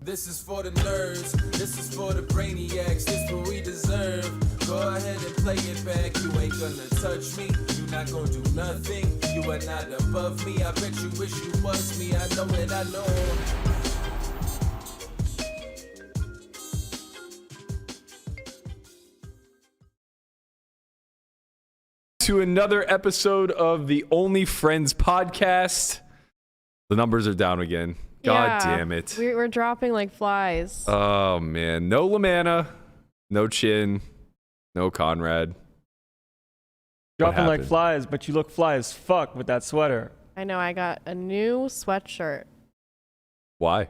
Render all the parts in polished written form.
This is for the nerds, this is for the brainiacs, this what we deserve. Go ahead and play it back, you ain't gonna touch me, you not gonna do nothing, you are not above me, I bet you wish you was me, I know it, I know. To another episode of the OnlyFriends podcast. The numbers are down again. God damn it. We're dropping like flies. Oh, man. No Lamanna, no Chin, no Conrad. Dropping like flies, but you look fly as fuck with that sweater. I know. I got a new sweatshirt. Why?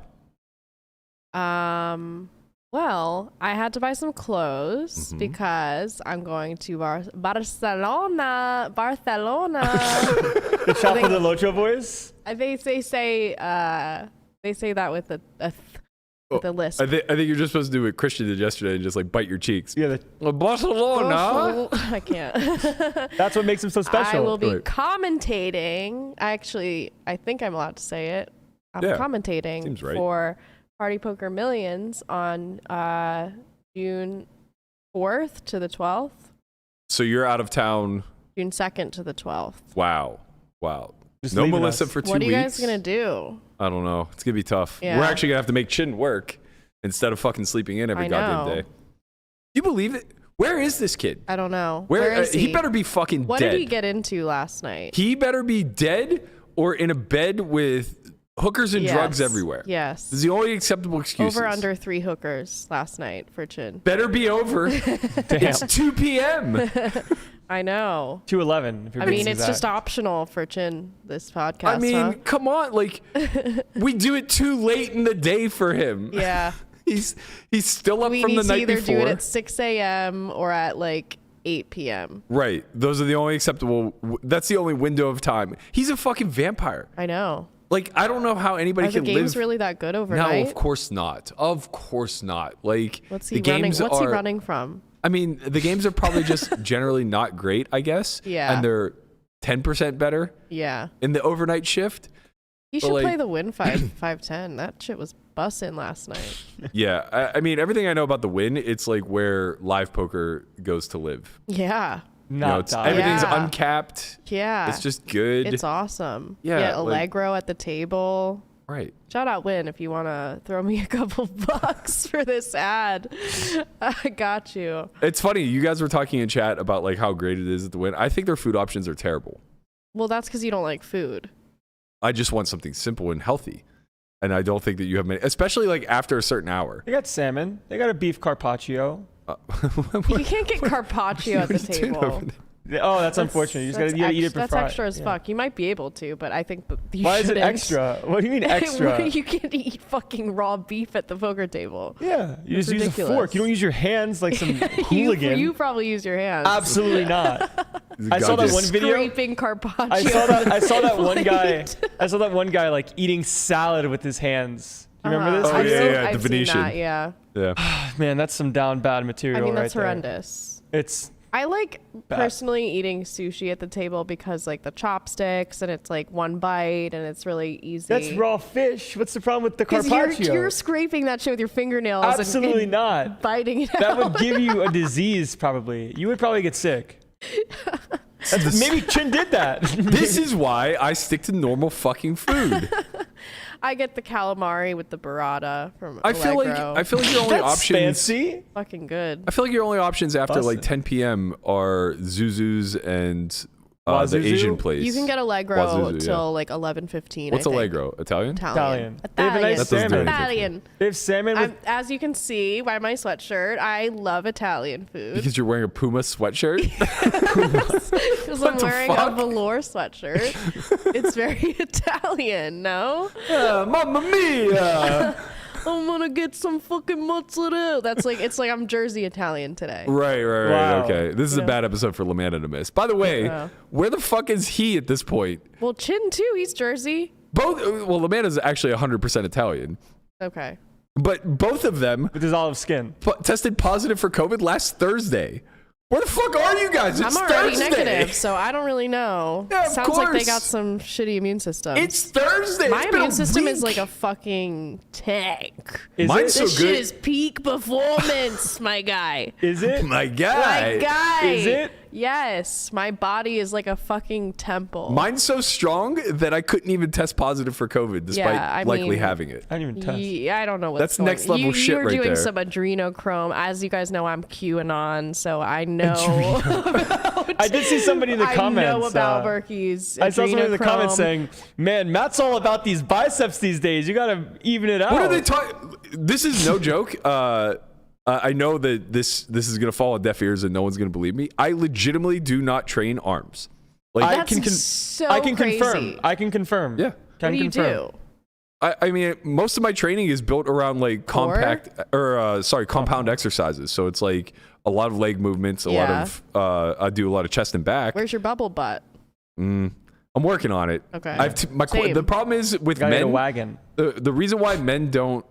Well, I had to buy some clothes because I'm going to Barcelona. The shop for the Locho boys? They say that with a lisp. I think you're just supposed to do what Christian did yesterday and just like bite your cheeks. Yeah, Barcelona. I can't. That's what makes him so special. I will be commentating. I think I'm allowed to say it. I'm commentating for Party Poker Millions on June 4th to the 12th. So you're out of town. June 2nd to the 12th. Wow. Just no Melissa for 2 weeks. What are you guys going to do? I don't know. It's going to be tough. Yeah. We're actually going to have to make Chin work instead of fucking sleeping in every goddamn day. You believe it? Where is this kid? I don't know. Where is he? He better be fucking dead. What did he get into last night? He better be dead or in a bed with hookers and drugs everywhere. Yes. This is the only acceptable excuse. Over under 3 hookers last night for Chin. Better be over. It's 2 p.m. I know. 2:11. I mean, it's just optional for Chin, this podcast. I mean, come on. Like, we do it too late in the day for him. Yeah. He's still up from the night before. We need to either do it at 6 a.m. or at like 8 p.m. Right. Those are the only acceptable. That's the only window of time. He's a fucking vampire. I know. Like, I don't know how anybody can live. Are the games really that good overnight? No, of course not. Of course not. Like, what's he running from? I mean, the games are probably just generally not great, I guess. Yeah. And they're 10% better. Yeah. In the overnight shift. You should play the Win 510. That shit was bussin' last night. Yeah. I mean, everything I know about the Win, it's like where live poker goes to live. Yeah. Everything's uncapped. Yeah. It's just good. It's awesome. Yeah. Allegro at the table. Right. Shout out Win if you want to throw me a couple bucks for this ad. I got you. It's funny. You guys were talking in chat about like how great it is at the Win. I think their food options are terrible. Well, that's because you don't like food. I just want something simple and healthy. And I don't think that you have many, especially like after a certain hour. They got salmon. They got a beef carpaccio. You can't get carpaccio at the table. Oh, that's unfortunate. You just gotta eat it for That's extra as fuck. You might be able to, but I think you Why shouldn't. is it extra? What do you mean extra? You can't eat fucking raw beef at the poker table. Yeah, you just use a fork. You don't use your hands like some hooligan. You probably use your hands. Absolutely not. I saw that one video. Scraping carpaccio. I saw that one guy. I saw that one guy like eating salad with his hands. You remember this? Oh yeah, I've the Venetian. Seen that, yeah. Man, that's some down bad material. I mean, that's right horrendous. There. I like personally eating sushi at the table because like the chopsticks and it's like one bite and it's really easy. That's raw fish. What's the problem with the carpaccio? You're scraping that shit with your fingernails. Absolutely and not. Biting it out. That would give you a disease probably. You would probably get sick. Maybe Chin did that. This is why I stick to normal fucking food. I get the calamari with the burrata from I feel Allegro. like your only That's options. Fancy. Fucking good. I feel like your only options after like 10 p.m. are Zuzu's and the Asian place. You can get Allegro till like 11:15. What's Allegro? Italian? Italian. They have a nice salmon. Italian. They have salmon with... As you can see by my sweatshirt, I love Italian food. Because you're wearing a Puma sweatshirt? Because I'm wearing a velour sweatshirt. It's very Italian, no? Mamma mia! I'm gonna get some fucking mozzarella. It's like I'm Jersey Italian today. Right. Wow. Okay. This is a bad episode for Lamanna to miss. By the way, where the fuck is he at this point? Well, Chin too. He's Jersey. Well, Lamanna's actually 100% Italian. Okay. But both of them with his olive skin tested positive for COVID last Thursday. Where the fuck are you guys? It's I'm already Thursday. negative, so I don't really know. Yeah, of Sounds like they course. got some shitty immune system. It's Thursday. My It's been immune a system is week. like a fucking tank. Mine's so This good. shit is peak performance, my guy. Is it? My guy. My guy. Is it? Yes, my body is like a fucking temple. Mine's so strong that I couldn't even test positive for COVID despite I likely mean, having it. I didn't even test. Yeah, I don't know what's That's going next level you, shit You're right doing there. some adrenochrome. As you guys know, I'm QAnon, so I know I did see somebody in the comments. I know about Berkey's I saw somebody in the comments adrenochrome. saying, "Man, Matt's all about these biceps these days. You gotta even it out." What are they talking? This is no joke. I know that this is gonna fall on deaf ears and no one's gonna believe me. I legitimately do not train arms. Like I That's can so I can crazy. confirm. I can confirm. Yeah. What Can do you confirm. do? I mean, most of my training is built around like compound exercises. So it's like a lot of leg movements, a lot of I do a lot of chest and back. Where's your bubble butt? I'm working on it. Okay. The problem is with Gotta get a men. wagon. The reason why men don't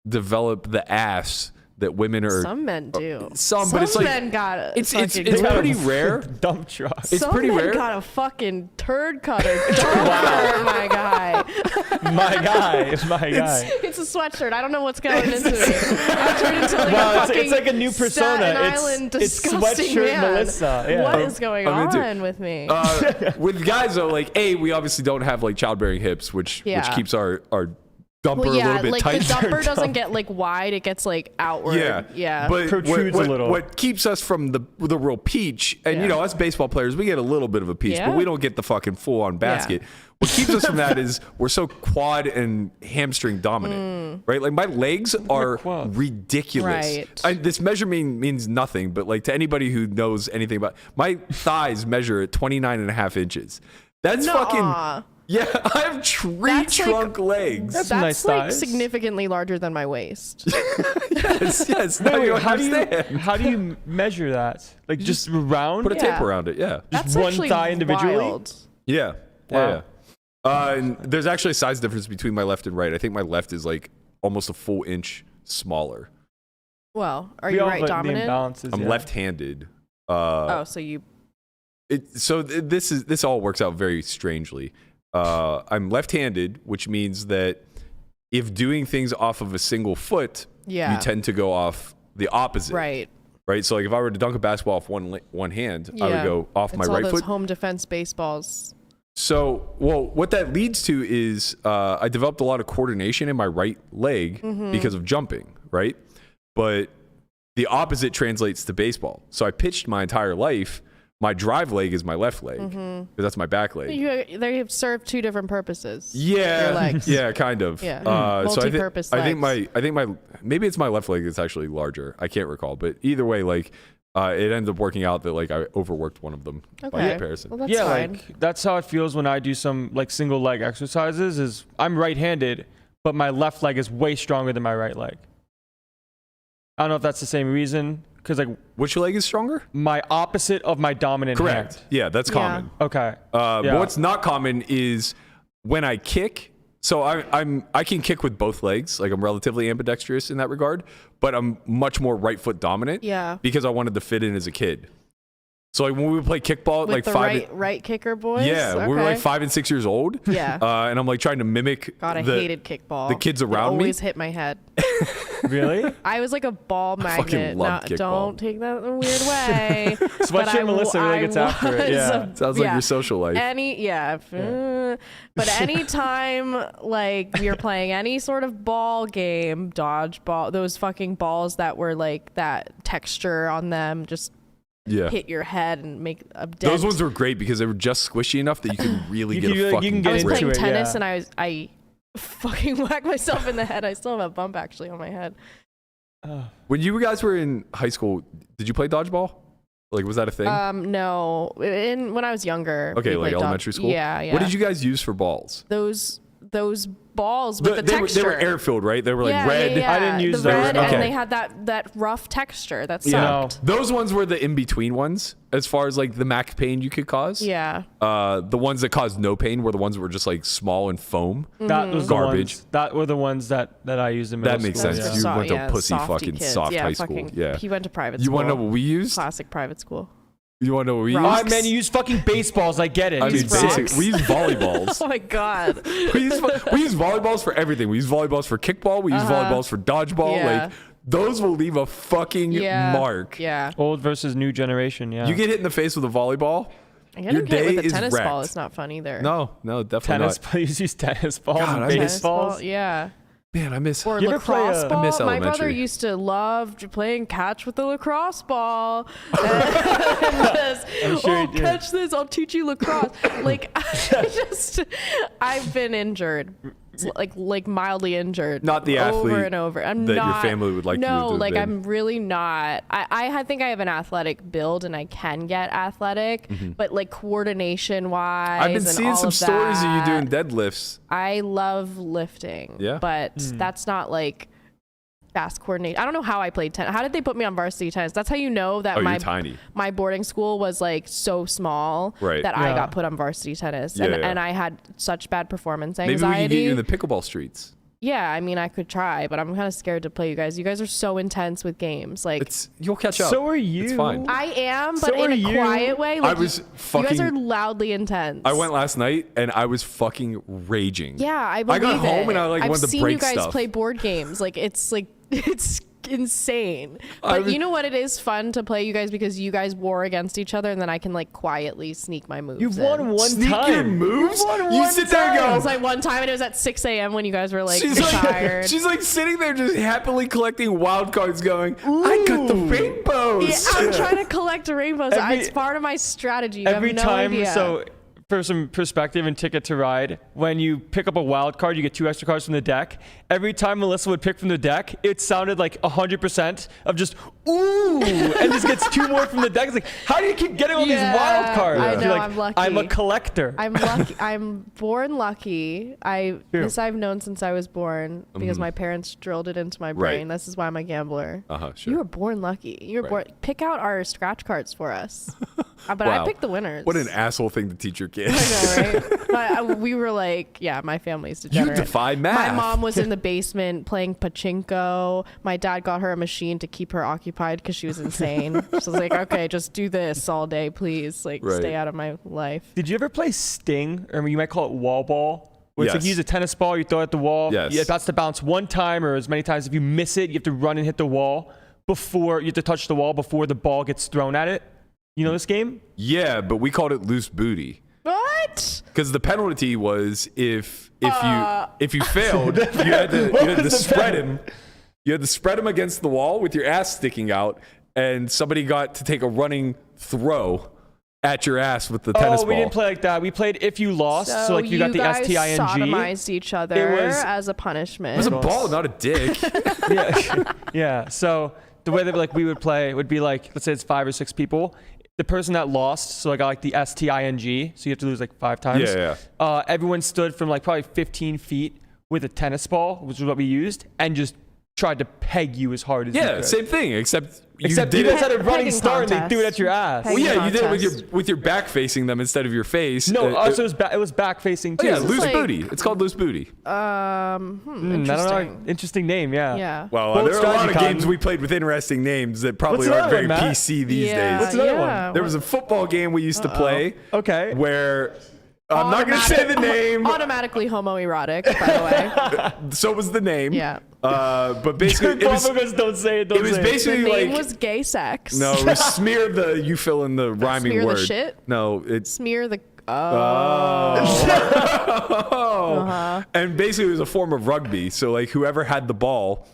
develop the ass that women are. Some men do. But it's like men got a it's fucking pretty rare. Dump truck. It's Some pretty men rare. got a fucking turd cutter. Wow. My guy. My guy. My guy. It's a sweatshirt. I don't know what's going into it. I turned into like Well, a it's fucking like a new persona. Staten It's- Island it's disgusting sweatshirt man. Melissa. Yeah. What is going I'm into it. on with me? With guys though, like we obviously don't have like childbearing hips, which keeps our dumper a little bit like tighter. the dumper doesn't get like wide; it gets like outward. Yeah. But Protrudes a little. What keeps us from the real peach, and you know, us baseball players, we get a little bit of a peach, Yeah. but we don't get the fucking full on basket. What keeps us from that is we're so quad and hamstring dominant, right? Like my legs are ridiculous. Right. This measurement means nothing, but like to anybody who knows anything about my thighs measure at 29.5 inches. That's fucking. Yeah, I have tree trunk legs. That's That's nice like thighs. significantly larger than my waist. yes. Now you how do understand. how do you measure that? Like just round? Put a tape around it. Yeah. That's one actually thigh individually? wild. Yeah. Wow. Yeah. And there's actually a size difference between my left and right. I think my left is like almost a full inch smaller. Well, are We you all right have, like, the dominant? imbalances, I'm yeah. left-handed. So you. This all works out very strangely. I'm left-handed, which means that if doing things off of a single foot, you tend to go off the opposite. Right. Right. So like if I were to dunk a basketball off one hand, I would go off my right all those foot. home defense baseballs. So, what that leads to is I developed a lot of coordination in my right leg because of jumping, right? But the opposite translates to baseball. So I pitched my entire life. My drive leg is my left leg because that's my back leg. They serve two different purposes. Yeah, Your legs. yeah, kind of. Yeah. Multi-purpose. legs. I think my maybe it's my left leg that's actually larger. I can't recall, but either way, like it ends up working out that like I overworked one of them by comparison. Well, that's Yeah, fine. like that's how it feels when I do some like single leg exercises. Is I'm right-handed, but my left leg is way stronger than my right leg. I don't know if that's the same reason, because like which leg is stronger? my opposite of my dominant Correct. hand. Yeah, that's common. Okay. But what's not common is when I kick. So I can kick with both legs. Like I'm relatively ambidextrous in that regard, but I'm much more right foot dominant. Yeah. Because I wanted to fit in as a kid. So like when we would play kickball, With like the right kicker boys. yeah, Okay. we were like 5 and 6 years old. Yeah. And I'm like trying to mimic. God, I hated kickball. the kids It around me. always hit my head. Really? I was like a ball magnet. loved kickball. Don't take that in a weird way. Sweatshirt Melissa really gets after it. Yeah. Sounds like your social life. But anytime like we were playing any sort of ball game, dodgeball, those fucking balls that were like that texture on them just hit your head and make a dent. Those ones were great because they were just swishy enough that you could really get a fucking I was grip. playing tennis and I fucking whacked myself in the head. I still have a bump actually on my head. When you guys were in high school, did you play dodgeball? Like, was that a thing? No. When I was younger. Okay, we like played elementary school? Yeah. What did you guys use for balls? Those those balls with the texture. They were air-filled, right? They were like red. Yeah. I didn't use the those. red, Okay. and they had that rough texture that sucked. Those ones were the in-between ones as far as like the max pain you could cause. Yeah. The ones that caused no pain were the ones that were just like small and foam. That was garbage. That were the ones that I used in middle That makes school. sense. Yeah. You went to pussy softy fucking kids. soft high fucking, school. Yeah. He went to private school. You want to know what we used? Classic private school. You want to know what we used? Rocks. Oh, man, you use fucking baseballs. I get it. I mean, Use rocks. we use volleyballs. Oh my god. we use volleyballs for everything. We use volleyballs for kickball. We use volleyballs for dodgeball. Yeah. Like those will leave a fucking mark. Yeah. Old versus new generation. Yeah. You get hit in the face with a volleyball. Your day day with a is tennis ball wrecked. is not fun either. No, definitely tennis. not. Please use tennis balls God, and I miss- Tennis ball, baseballs. yeah. Man, I miss. Or You ever play lacrosse a- ball. I miss My brother elementary. used to love playing catch with the lacrosse ball. I'm sure he did. Catch this! I'll teach you lacrosse. Like, I've been injured, like mildly injured. Not the over athlete and over. I'm that your not. family would like you to No, have like been. I'm really not. I think I have an athletic build and I can get athletic, but like coordination wise, I've been seeing some stories of you doing deadlifts. I love lifting, Yeah. but that's not like fast coordinate. I don't know how I played tennis. How did they put me on varsity tennis? That's how you know that You're tiny. my boarding school was like so small Right. that I Yeah. got put on varsity tennis, Yeah, and I had such bad performance Maybe anxiety. we can get you in the pickleball streets. Yeah, I mean, I could try, but I'm kind of scared to play you guys. You guys are so intense with games. Like, You'll catch up. So are you. It's fine. I am, So but in are a you. quiet way. Like, I was you fucking. guys are loudly intense. I went last night and I was fucking raging. Yeah, I believe got home it. and I like I've wanted to seen break you guys stuff. play board games. Like it's insane. I But was- you know what? It is fun to play you guys because you guys war against each other, and then I can like quietly sneak my moves. You've in. won one Sneak time. your moves? You've won You one sit there and time. It was like one time, and it was at 6 a.m. when you guys were like She's tired. she's like sitting there just happily collecting wild cards going, I got the Ooh. rainbows. Yeah, I'm trying to collect rainbows. Every- It's part of my strategy. You Every have no time, idea. so for some perspective and Ticket to Ride, when you pick up a wild card, you get 2 extra cards from the deck. Every time Melissa would pick from the deck, it sounded like 100% of just ooh, and just gets 2 more from the deck. It's like, how do you keep getting all these wild cards? I You're know, like, I'm lucky. I'm a collector. I'm lucky. I'm born lucky. This I've known since I was born because my parents drilled it into my brain. Right. This is why I'm a gambler. Sure. You were born lucky. You were born. Pick out our scratch cards for us. But Wow. I picked the winners. What an asshole thing to teach your kids. I know, right? But we were like, yeah, my family's You degenerate. defy math. My mom was in the basement playing pachinko. My dad got her a machine to keep her occupied because she was insane. So I was like, okay, just do this all day, please. Like, Right. stay out of my life. Did you ever play Sting? Or you might call it wall ball? Where it's like Yes. you use a tennis ball, you throw it at the wall. Yes. It has to bounce one time or as many times. If you miss it, you have to run and hit the wall before you have to touch the wall before the ball gets thrown at it. You know this game? Yeah, but we called it loose booty. What? Because the penalty was if you failed, you had to spread him. You had to spread him against the wall with your ass sticking out, and somebody got to take a running throw at your ass with the tennis ball. We didn't play like that. We played if you lost. So like you got the guys STING. sodomized each other It was- as a punishment. It was a ball, not a dick. Yeah. Yeah. So the way that like we would play would be like, let's say it's 5 or 6 people. The person that lost, so I got like the STING, so you have to lose like 5 times. Yeah. Everyone stood from like probably 15 feet with a tennis ball, which is what we used, and just tried to peg you as hard as you Yeah, could. same thing, except you Except did you guys it. had a running Pegging start and they contest. threw it at your ass. Well, Pegging yeah, you did it contest. with your back facing them instead of your face. No, also it was back facing too. yeah, is loose like- I It's called loose booty. I don't interesting. know. Interesting name, yeah. Yeah. Well, Both there are a lot of strategy games con. we played with interesting names that probably What's aren't another very one, Matt? PC these Yeah. days. What's another yeah. one? There was a football game we used to play. Okay. Where I'm not going to say the name. Automatically homoerotic, by the way. So was the name. Yeah. But basically, it was don't say it. Don't it was say The basically name like was gay sex. no, it was smear the you fill in the rhyming Smear the word. shit? No, it's Smear the. And basically it was a form of rugby. So like whoever had the ball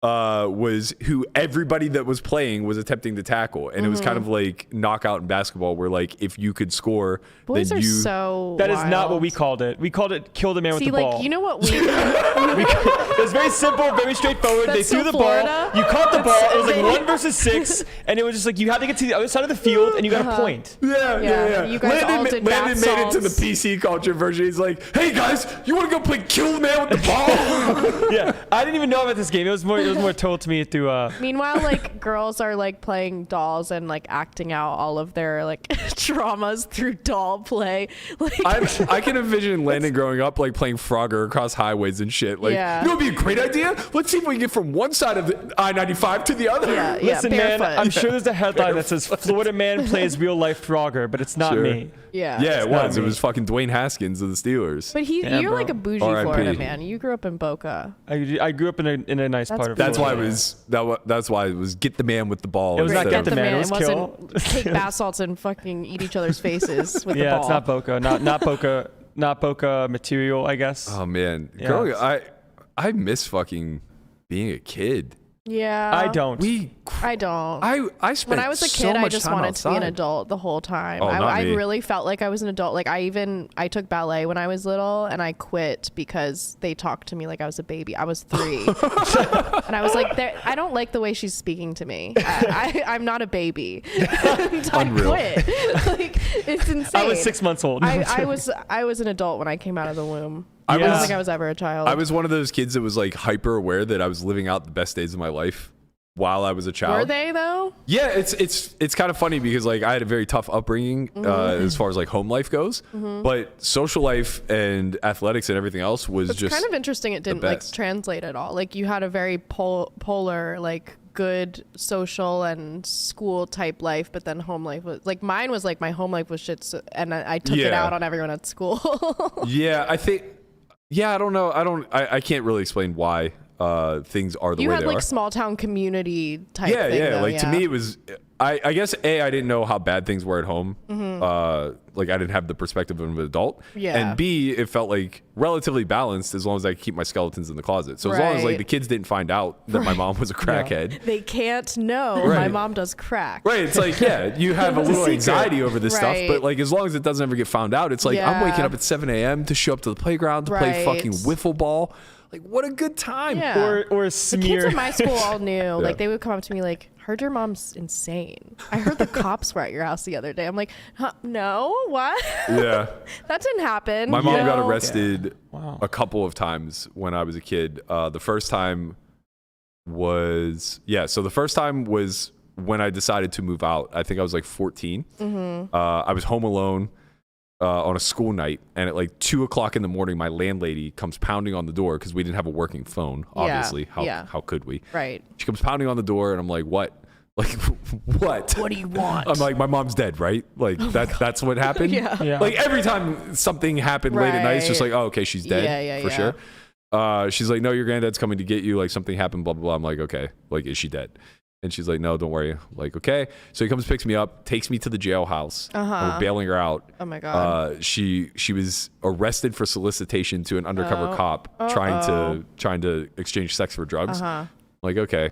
was who everybody that was playing was attempting to tackle. And it was kind of like knockout in basketball where like if you could score, Boys then are you... so That wild. is not what we called it. We called it kill the man with the ball. You know what we... It was very simple, very straightforward. They That's threw so the Florida. ball. You caught the ball. It was like 1 versus 6. And it was just like you had to get to the other side of the field and you got a point. Yeah. You guys all did Landon bath made it to the salts. PC culture version. He's like, hey guys, you want to go play kill the man with the ball? Yeah. I didn't even know about this game. It was more told to me through Meanwhile, like girls are like playing dolls and like acting out all of their like traumas through doll play. Like I can envision Landon growing up like playing Frogger across highways and shit. Like, Yeah. you know, it'd be a great idea. Let's see if we can get from one side of the I-95 to the other. yeah, Listen, man, barefoot. I'm sure there's a headline that says Florida man plays real life Frogger, but it's not Sure. me. Yeah. Yeah, it not was. It me. was fucking Dwayne Haskins of the Steelers. But Yeah, you're bro. like a bougie R.I.P. Florida man. You grew up in Boca. I grew up in a nice part of That's why it Florida. was. That's why it was get the man with the ball. It was not instead get of- the man, it was wasn't take bath salts and fucking eat each other's faces with the Yeah, ball. it's not Boca. Not Boca material, I guess. Oh man, Yeah. growing up, I miss fucking being a kid. Yeah. I don't. I don't. I spent When I was a so kid, I much just time wanted to be an outside. adult the whole time. Oh, not I me. really felt like I was an adult. Like I took ballet when I was little and I quit because they talked to me like I was a baby. I was 3. And I was like, I don't like the way she's speaking to me. I'm not a baby. And I Unreal. quit. Like, it's insane. I was 6 months old. I was an adult when I came out of the womb. I I don't was- think I was ever a child. I was one of those kids that was like hyper aware that I was living out the best days of my life while I was a child. Were they though? Yeah, it's kind of funny because like I had a very tough upbringing as far as like home life goes, but social life and athletics and everything else was It's just kind of interesting. It didn't like best. translate at all. Like you had a very polar, like good social and school type life, but then home life was like mine was like my home life was shit, and I took it Yeah. out on everyone at school. Yeah, I think. Yeah, I don't know. I can't really explain why things are the You way had they like are. small town community type Yeah, thing. yeah. Though, Like to me, it was. I guess I didn't know how bad things were at home. Like I didn't have the perspective of an adult. Yeah. And B, it felt like relatively balanced as long as I could keep my skeletons in the closet. So as long as like Right. the kids didn't find out that my mom was a crackhead. They can't know my Right. mom does crack. Right, it's like, yeah, you have a little secret. anxiety over this stuff, Right. but like as long as it doesn't ever get found out, it's like I'm waking Yeah. up at 7 a.m. to show up to the playground to play Right. fucking wiffle ball. Like, what a good time. Yeah. or a The smear. kids in my school all knew. Like they would come up to me like, "Heard your mom's insane. I heard the cops were at your house the other day." I'm like, huh, "No, what? Yeah. That didn't happen." My mom you got know? arrested Wow. a couple of times when I was a kid. The first time was, so the first time was when I decided to move out. I think I was like 14. I was home alone on a school night, and at like 2 o'clock in the morning, my landlady comes pounding on the door because we didn't have a working phone, obviously. How could we? Right. She comes pounding on the door, and I'm like, what? Like, what? What do you want? I'm like, my mom's dead, right? Like, that's what happened? Yeah. Yeah. Like, every time something happened late at night, it's just like, oh, okay, she's dead. Yeah, for sure. She's like, no, your granddad's coming to get you. Like, something happened, blah, blah, blah. I'm like, okay. Like, is she dead? And she's like, no, don't worry. I'm like, okay. So he comes, picks me up, takes me to the jailhouse. And we're bailing her out. Oh my God. She was arrested for solicitation to an undercover cop trying to exchange sex for drugs. Like, okay.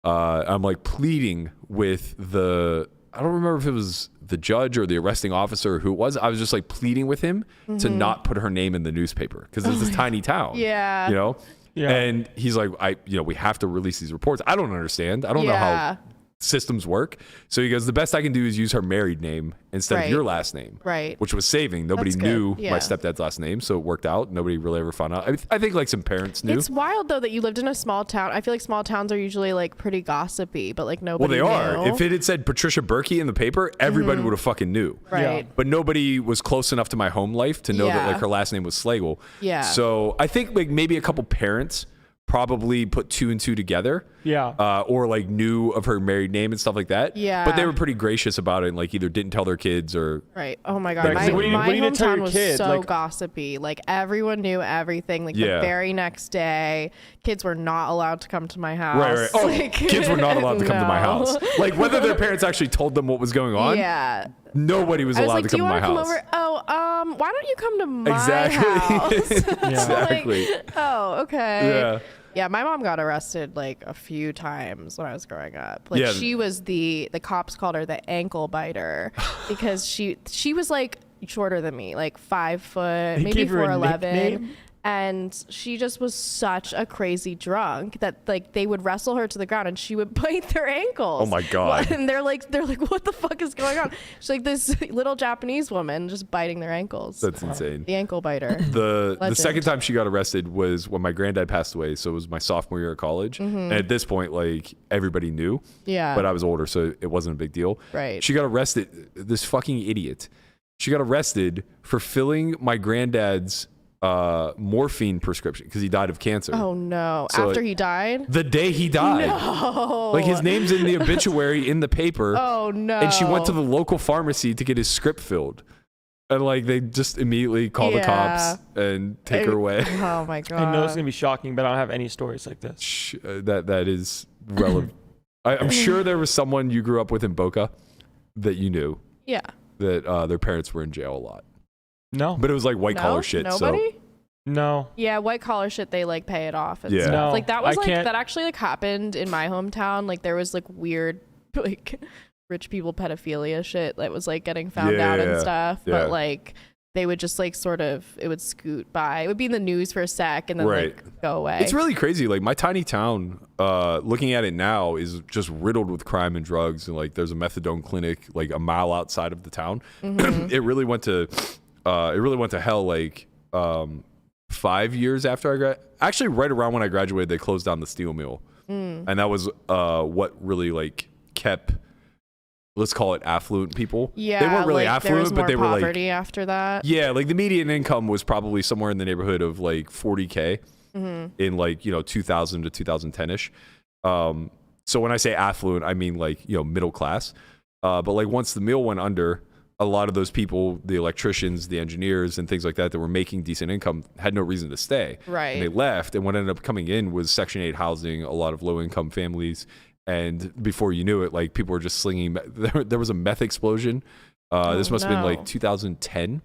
I'm like pleading with I don't remember if it was the judge or the arresting officer or who it was. I was just like pleading with him to not put her name in the newspaper because it's this tiny town. Yeah. You know? Yeah. And he's like, we have to release these reports. I don't understand. I don't know how systems work. So he goes, the best I can do is use her married name instead of your last name. Right. Which was saving. Nobody That's good. knew Yeah. my stepdad's last name, so it worked out. Nobody really ever found out. I think like some parents knew. It's wild though that you lived in a small town. I feel like small towns are usually like pretty gossipy, but like Well, nobody they are. knew. If it had said Patricia Berkey in the paper, everybody would have fucking knew. Right. But nobody was close enough to my home life to know that Yeah. like her last name was Slagle. Yeah. So I think like maybe a couple parents probably put 2 and 2 together. Yeah. Or like knew of her married name and stuff like that. Yeah. But they were pretty gracious about it and like either didn't tell their kids or. Right. Oh my God. Right, 'cause My, what do you- my what do you need to tell hometown your was kid? so Like- gossipy. Like everyone knew everything. Like Yeah. the very next day, kids were not allowed to come to my house. Right. Oh, Like, kids were not allowed to come to my no. house. Like whether their parents actually told them what was going on. Yeah. Nobody was I was allowed like, to do come you to my want to come house. over? Oh, why don't you come to my Exactly. house? Exactly. Like, oh, okay. Yeah. Yeah, my mom got arrested like a few times when I was growing up. Like she was the cops called her the ankle biter because she was like shorter than me, like 5 foot, maybe 4'11". And she just was such a crazy drunk that like they would wrestle her to the ground and she would bite their ankles. Oh my God. And they're like, what the fuck is going on? She's like this little Japanese woman just biting their ankles. That's insane. The ankle biter. The second time she got arrested was when my granddad passed away. So it was my sophomore year of college. And at this point, like everybody knew. Yeah. But I was older, so it wasn't a big deal. Right. She got arrested. This fucking idiot. She got arrested for filling my granddad's morphine prescription because he died of cancer. Oh no. So after he died? The day he died. No. Like his name's in the obituary in the paper. Oh no. And she went to the local pharmacy to get his script filled. And like they just immediately call the cops and take her away. Oh my God. I know it's gonna be shocking, but I don't have any stories like this. That is relevant. I'm sure there was someone you grew up with in Boca that you knew. Yeah. That their parents were in jail a lot. No. But it was like white collar shit. Nobody? So no. Yeah, white collar shit, they like pay it off and Yeah. stuff. No, Like that was I like can't- that actually like happened in my hometown. Like there was like weird like rich people pedophilia shit that was like getting found out and stuff. Yeah. But like they would just like sort of it would scoot by. It would be in the news for a sec and then like go away. It's really crazy. Like my tiny town, looking at it now, is just riddled with crime and drugs. And like there's a methadone clinic like a mile outside of the town. It really went to hell like 5 years after actually right around when I graduated, they closed down the steel mill. And that was what really like kept, let's call it affluent people. Yeah, they weren't really like, affluent, there was but more they were like poverty after that. Yeah, like the median income was probably somewhere in the neighborhood of like 40K in like 2000 to 2010ish. So when I say affluent, I mean like middle class. But like once the mill went under, a lot of those people, the electricians, the engineers, and things like that were making decent income had no reason to stay. Right. And they left, and what ended up coming in was Section 8 housing, a lot of low-income families. And before you knew it, like people were just slinging. There was a meth explosion. This must have been like 2010.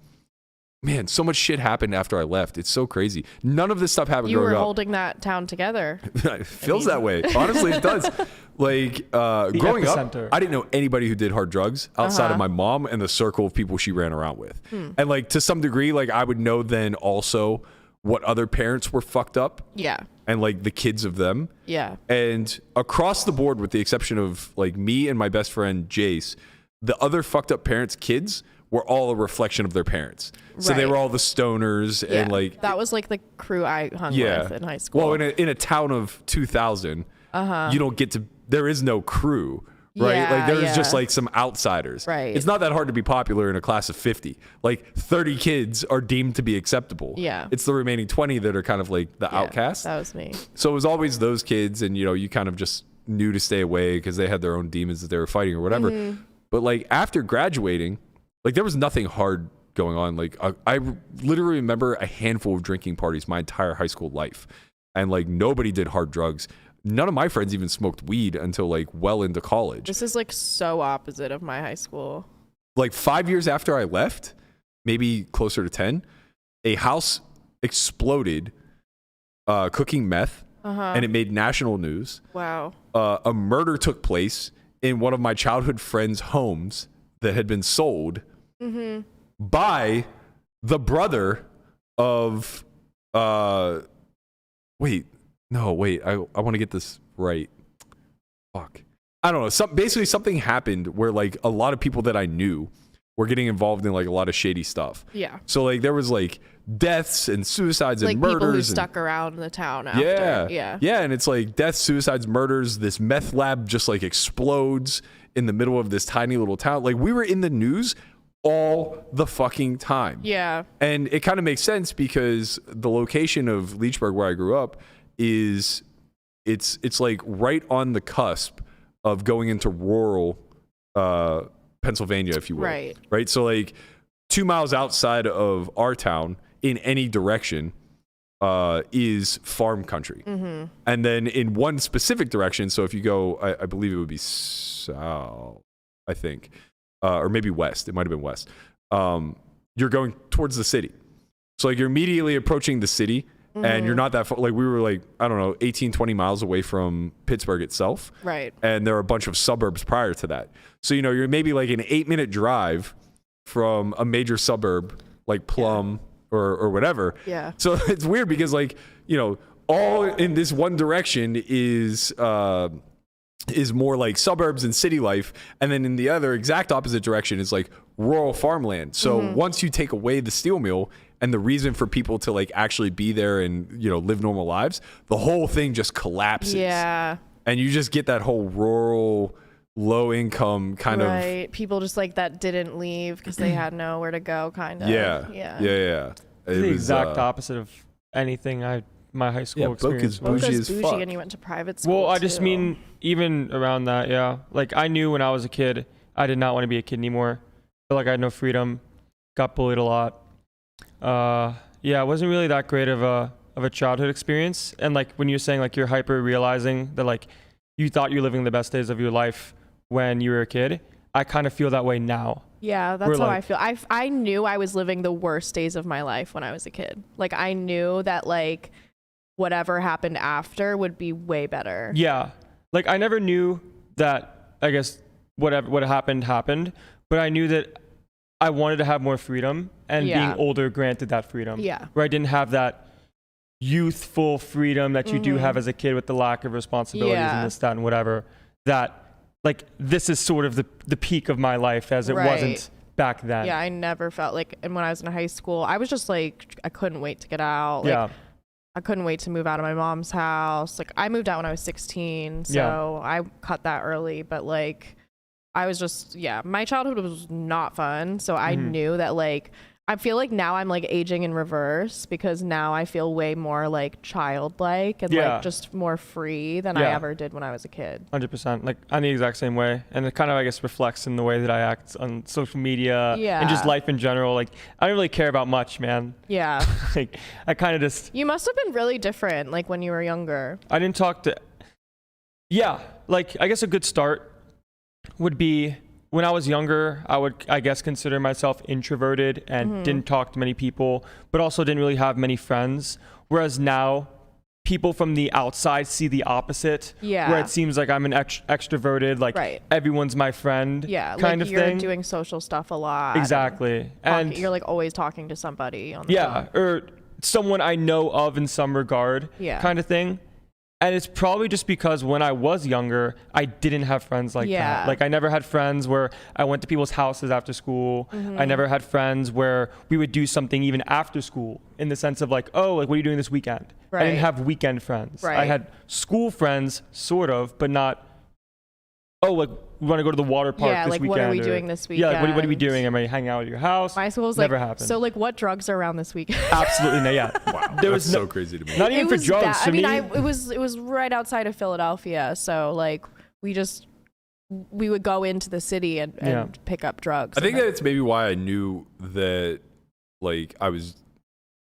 Man, so much shit happened after I left. It's so crazy. None of this stuff happened growing up. You were holding that town together. It feels that way. Honestly, it does. Like growing epicenter. up, I didn't know anybody who did hard drugs outside of my mom and the circle of people she ran around with. And like to some degree, like I would know then also what other parents were fucked up. Yeah. And like the kids of them. Yeah. And across the board, with the exception of like me and my best friend Jace, the other fucked up parents' kids were all a reflection of their parents. So they were all the stoners and like that was like the crew I hung with in high school. Well, in a town of 2,000, you don't get to. There is no crew, right? Yeah, like there's just like some outsiders. Right. It's not that hard to be popular in a class of 50. Like 30 kids are deemed to be acceptable. Yeah. It's the remaining 20 that are kind of like the outcasts. That was me. So it was always those kids, and you kind of just knew to stay away because they had their own demons that they were fighting or whatever. But like after graduating, like there was nothing hard going on. Like I literally remember a handful of drinking parties my entire high school life, and like nobody did hard drugs. None of my friends even smoked weed until like well into college. This is like so opposite of my high school. Like 5 years after I left, maybe closer to 10, a house exploded cooking meth, and it made national news. Wow. A murder took place in one of my childhood friends' homes that had been sold by the brother of I want to get this right. Fuck. I don't know. Basically something happened where like a lot of people that I knew were getting involved in like a lot of shady stuff. Yeah. So like there was like deaths and suicides like and murders. People who stuck around in the town after. Yeah. And it's like deaths, suicides, murders. This meth lab just like explodes in the middle of this tiny little town. Like we were in the news all the fucking time. Yeah. And it kind of makes sense because the location of Leechburg, where I grew up, is it's like right on the cusp of going into rural Pennsylvania, if you will. Right. So like 2 miles outside of our town in any direction is farm country. And then in one specific direction, so if you go, I believe it would be south, I think, or maybe west. It might have been west. You're going towards the city. So like you're immediately approaching the city, and you're not that far. Like we were like, I don't know, 18, 20 miles away from Pittsburgh itself. Right. And there are a bunch of suburbs prior to that. So, you know, you're maybe like an 8-minute drive from a major suburb like Plum or whatever. Yeah. So it's weird because like, you know, all in this one direction is more like suburbs and city life, and then in the other exact opposite direction is like rural farmland. So once you take away the steel mill and the reason for people to like actually be there and, you know, live normal lives, the whole thing just collapses. Yeah. And you just get that whole rural, low income kind of people just like that didn't leave because they had nowhere to go, kind of. Yeah. It's the exact opposite of anything my high school experience. Boca's bougie as fuck. And you went to private school. Well, I just mean even around that, yeah. Like I knew when I was a kid, I did not want to be a kid anymore. Felt like I had no freedom. Got bullied a lot. It wasn't really that great of a childhood experience. And like when you're saying like you're hyper realizing that like you thought you're living the best days of your life when you were a kid, I kind of feel that way now. Yeah, that's how I feel. I knew I was living the worst days of my life when I was a kid. Like I knew that like whatever happened after would be way better. Yeah. Like I never knew that, I guess, what happened, but I knew that I wanted to have more freedom, and being older granted that freedom. Yeah. Where I didn't have that youthful freedom that you do have as a kid with the lack of responsibilities and this, that, and whatever. That, like, this is sort of the peak of my life as it wasn't back then. Yeah, I never felt like, and when I was in high school, I was just like, I couldn't wait to get out. Like, I couldn't wait to move out of my mom's house. Like I moved out when I was 16, so I cut that early, but like I was just, my childhood was not fun. So I knew that like, I feel like now I'm like aging in reverse because now I feel way more like childlike and like just more free than I ever did when I was a kid. 100%. Like I'm the exact same way. And it kind of, I guess, reflects in the way that I act on social media and just life in general. Like I don't really care about much, man. Yeah. Like I kind of just. You must have been really different like when you were younger. I didn't talk to. Yeah. Like I guess a good start would be when I was younger, I would, I guess, consider myself introverted and didn't talk to many people, but also didn't really have many friends. Whereas now, people from the outside see the opposite. Yeah. Where it seems like I'm an extroverted, like everyone's my friend. Yeah. Kind like of you're thing. Doing social stuff a lot. Exactly. And you're like always talking to somebody on the phone. Or someone I know of in some regard. Yeah. Kind of thing. And it's probably just because when I was younger, I didn't have friends like that. Like I never had friends where I went to people's houses after school. I never had friends where we would do something even after school in the sense of like, oh, like what are you doing this weekend? I didn't have weekend friends. I had school friends, sort of, but not, oh, like we want to go to the water park this like weekend. What are we doing this weekend? Yeah, like what are we doing? Am I hanging out at your house? My school was never like, happened. So like what drugs are around this weekend? Absolutely not. Yeah. Wow. There was so crazy to me. Not even for drugs. I mean, it was right outside of Philadelphia. So like we would go into the city and pick up drugs. I think that's maybe why I knew that like I was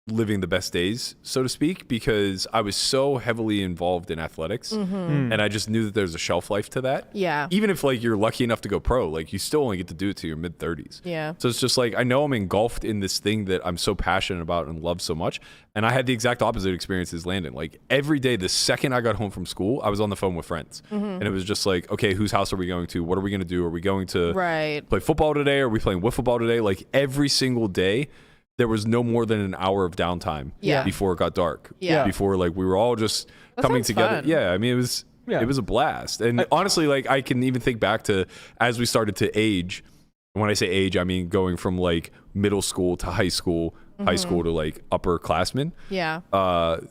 living the best days, so to speak, because I was so heavily involved in athletics and I just knew that there's a shelf life to that. Yeah. Even if like you're lucky enough to go pro, like you still only get to do it to your mid 30s. Yeah. So it's just like, I know I'm engulfed in this thing that I'm so passionate about and love so much. And I had the exact opposite experience as Landon. Like every day, the second I got home from school, I was on the phone with friends. And it was just like, okay, whose house are we going to? What are we going to do? Are we going to play football today? Are we playing wiffle ball today? Like every single day, there was no more than an hour of downtime before it got dark. Yeah. Before like we were all just coming together. Fun. Yeah. I mean, it was a blast. And honestly, like I can even think back to as we started to age. And when I say age, I mean going from like middle school to high school to like upperclassmen. Yeah.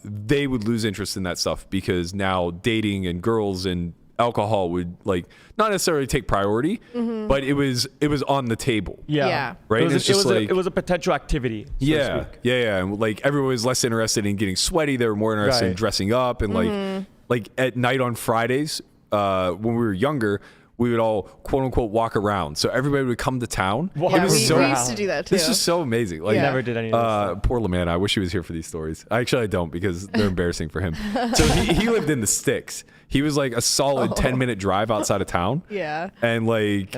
They would lose interest in that stuff because now dating and girls and alcohol would like not necessarily take priority, but it was on the table. Yeah. Right. It was a potential activity. So yeah. And like everyone was less interested in getting sweaty. They were more interested in dressing up and like at night on Fridays, when we were younger, we would all quote unquote walk around. So everybody would come to town. We used to do that too. This is so amazing. Like never did any of this. Poor LeMan. I wish he was here for these stories. Actually, I don't because they're embarrassing for him. So he lived in the sticks. He was like a solid 10-minute drive outside of town. Yeah. And like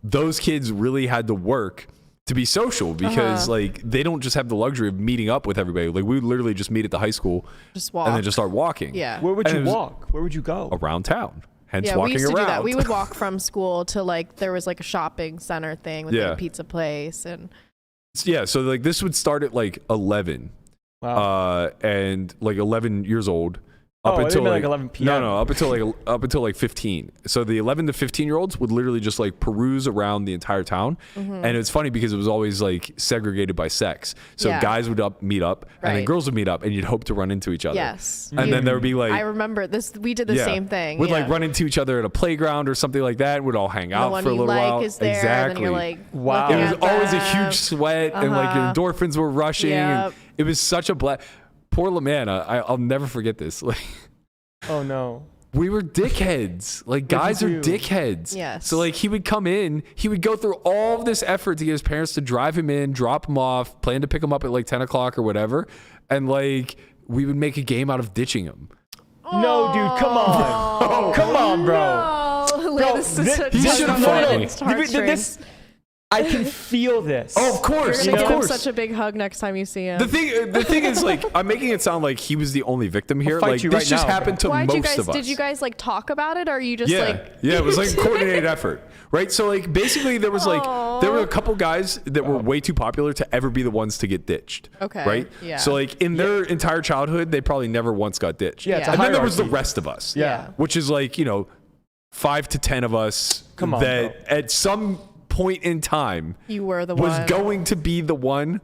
those kids really had to work to be social because like they don't just have the luxury of meeting up with everybody. Like we would literally just meet at the high school, just walk, and then just start walking. Yeah. Where would you walk? Where would you go? Around town. Hence yeah, walking we used to around. do that. We would walk from school to like there was like a shopping center thing with like a pizza place and. Yeah, so like this would start at like 11. Wow. And like 11 years old. Up until like 11 p.m. No, up until like 15. So the 11 to 15-year-olds would literally just like peruse around the entire town, and it's funny because it was always like segregated by sex. So guys would meet up, and then girls would meet up, and you'd hope to run into each other. Yes, and then there would be like I remember this. We did the same thing. We'd like run into each other at a playground or something like that. We'd all hang out for a little while. Is there, exactly. And then you're like, wow. It was always a huge sweat, and like your endorphins were rushing. And it was such a Poor Lamanna, I'll never forget this. Like. Oh no. We were dickheads. Like guys are dickheads. Yes. So like he would come in, he would go through all of this effort to get his parents to drive him in, drop him off, plan to pick him up at like 10 o'clock or whatever. And like we would make a game out of ditching him. No, dude, come on. Come on, bro. No. Bro, This is such he should have fought me. I can feel this. Oh, of course. You're gonna of give course. him such a big hug next time you see him. The thing is, like, I'm making it sound like he was the only victim here. Like, this just happened to most of us. Did you guys like talk about it, or are you just like? Yeah, it was like a coordinated effort, right? So like, basically, there was like, there were a couple guys that were way too popular to ever be the ones to get ditched. Okay. Right. Yeah. So like, in their entire childhood, they probably never once got ditched. Yeah. It's a And then there was the hierarchy. rest of us. Yeah. Which is like, 5 to 10 of us. Come on, that bro. at some point in time You were the was one. going to be the one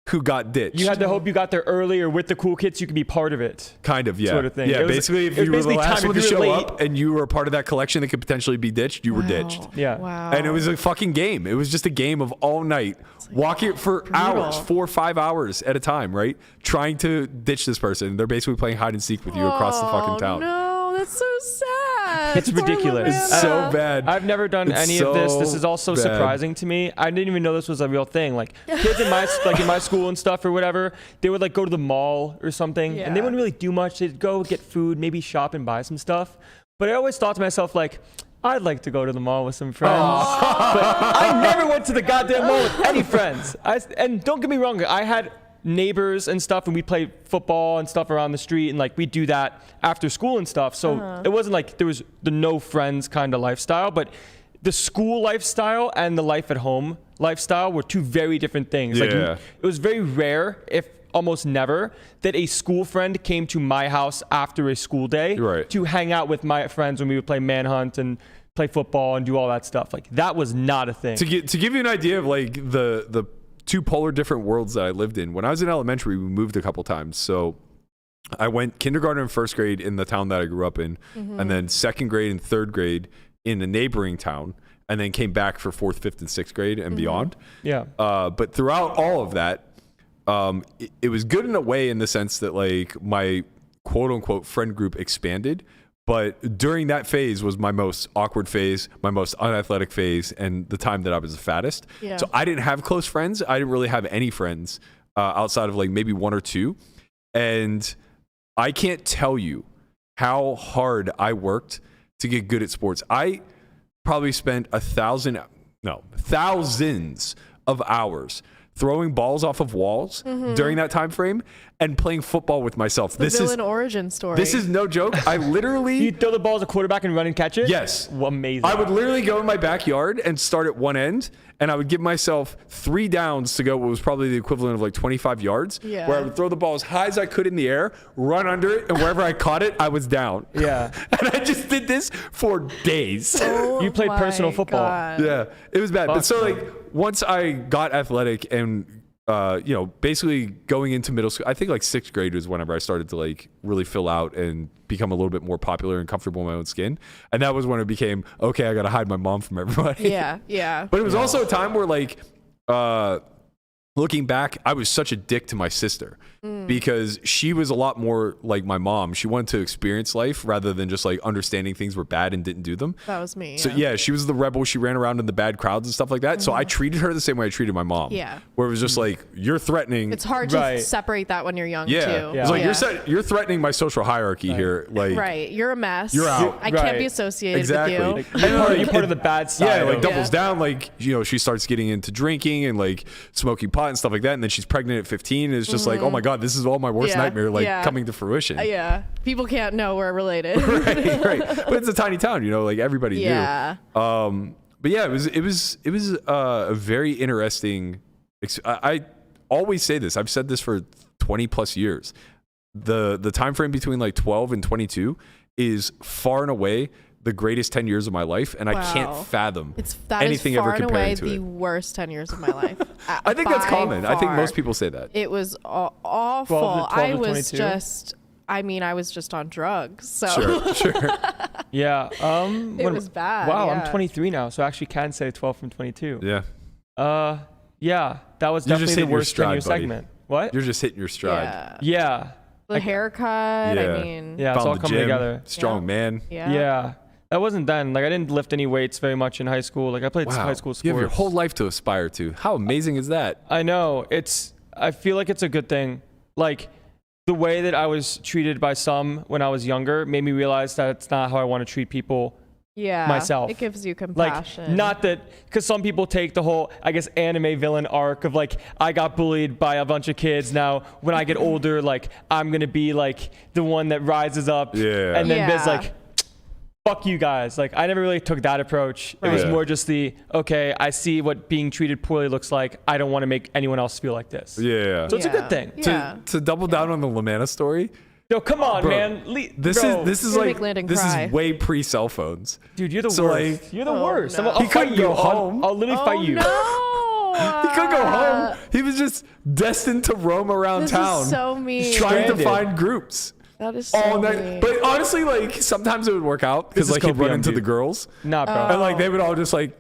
who got ditched. You had to hope you got there earlier with the cool kids so you could be part of it. Kind of, yeah. Sort of thing. Yeah, It was- basically, it if was you were the basically last time. one to If you were show late- up and you were a part of that collection that could potentially be ditched, you were ditched. Yeah. Wow. And it was a fucking game. It was just a game of all night, walking for hours, 4 or 5 hours at a time, right? Trying to ditch this person. They're basically playing hide and seek with you across the fucking town. No, that's so sad. It's ridiculous. It's so bad. I've never done It's any of this. so This is also bad. surprising to me. I didn't even know this was a real thing. Like kids in my school and stuff or whatever, they would like go to the mall or something, and they wouldn't really do much. They'd go get food, maybe shop and buy some stuff. But I always thought to myself like, I'd like to go to the mall with some friends. But I never went to the goddamn mall with any friends. And don't get me wrong, I had neighbors and stuff, and we played football and stuff around the street, and like we do that after school and stuff. So it wasn't like there was the no friends kind of lifestyle, but the school lifestyle and the life at home lifestyle were two very different things. Like Yeah. it was very rare, if almost never, that a school friend came to my house after a school day to hang out with my friends when we would play manhunt and play football and do all that stuff. Like that was not a thing. To give you an idea of like the two polar different worlds that I lived in. When I was in elementary, we moved a couple times. So I went kindergarten and first grade in the town that I grew up in, and then second grade and third grade in a neighboring town, and then came back for fourth, fifth, and sixth grade and beyond. Yeah. But throughout all of that, it was good in a way in the sense that like my quote unquote friend group expanded. But during that phase was my most awkward phase, my most unathletic phase, and the time that I was the fattest. Yeah. So I didn't have close friends. I didn't really have any friends outside of like maybe one or two. And I can't tell you how hard I worked to get good at sports. I probably spent thousands of hours throwing balls off of walls during that time frame and playing football with myself. The villain origin story. This is no joke. I literally You throw the ball as a quarterback and run and catch it? Yes. Well, amazing. I would literally go in my backyard and start at one end, and I would give myself 3 downs to go what was probably the equivalent of like 25 yards, Yeah. where I would throw the ball as high as I could in the air, run under it, and wherever I caught it, I was down. Yeah. And I just did this for days. Oh You played my personal football. God. Yeah, it was bad. But Fuck, so man. like once I got athletic and basically going into middle school, I think like 6th grade was whenever I started to like really fill out and become a little bit more popular and comfortable in my own skin. And that was when it became, okay, I got to hide my mom from everybody. Yeah, yeah. But it was also a time where like, looking back, I was such a dick to my sister because she was a lot more like my mom. She wanted to experience life rather than just like understanding things were bad and didn't do them. That was me. So yeah, she was the rebel. She ran around in the bad crowds and stuff like that. So I treated her the same way I treated my mom. Yeah. Where it was just like, you're threatening. It's hard to separate that when you're young too. It's like you're threatening my social hierarchy here. Like you're a mess. You're out. I can't be associated with you. Like, you're part of the bad side. Yeah, like doubles down. Like, you know, she starts getting into drinking and like smoking pot and stuff like that. And then she's pregnant at 15. And it's just like, oh my God, this is all my worst nightmare, like coming to fruition. Yeah. People can't know we're related. right. But it's a tiny town, you know, like everybody knew. But yeah, it was a very interesting. I always say this. I've said this for 20 plus years. The time frame between like 12 and 22 is far and away the greatest 10 years of my life, and I can't fathom anything ever comparing to it. The worst 10 years of my life. I think that's common. I think most people say that. It was awful. 12 I was just on drugs. So Sure. Yeah. It was bad. Wow, I'm 23 now, so I actually can say 12 from 22. Yeah. Yeah, that was definitely the worst 10-year segment. What? You're just hitting your stride. Yeah. The haircut, I mean. Yeah, it's all coming together. Strong man. Yeah. That wasn't then. Like, I didn't lift any weights very much in high school. Like, I played high school sports. You have your whole life to aspire to. How amazing is that? I know. I feel like it's a good thing. Like, the way that I was treated by some when I was younger made me realize that it's not how I want to treat people myself. It gives you compassion. Like, not that, because some people take the whole, I guess, anime villain arc of like, I got bullied by a bunch of kids. Now, when I get older, like, I'm going to be like the one that rises up. Yeah. And then Biz like, fuck you guys. Like, I never really took that approach. It was more just okay, I see what being treated poorly looks like. I don't want to make anyone else feel like this. Yeah. So it's a good thing. To double down on the Lamanna story. Yo, come on, bro, man. This is way pre cell phones. Dude, you're the worst. Like, you're the worst. No. I'll fight you. I'll literally fight you. No. He couldn't go home. He was just destined to roam around town. Is so mean. Trying to find groups. That is so all night. mean. But honestly, like, sometimes it would work out because like he'd run into the girls. Nah, bro. And like they would all just like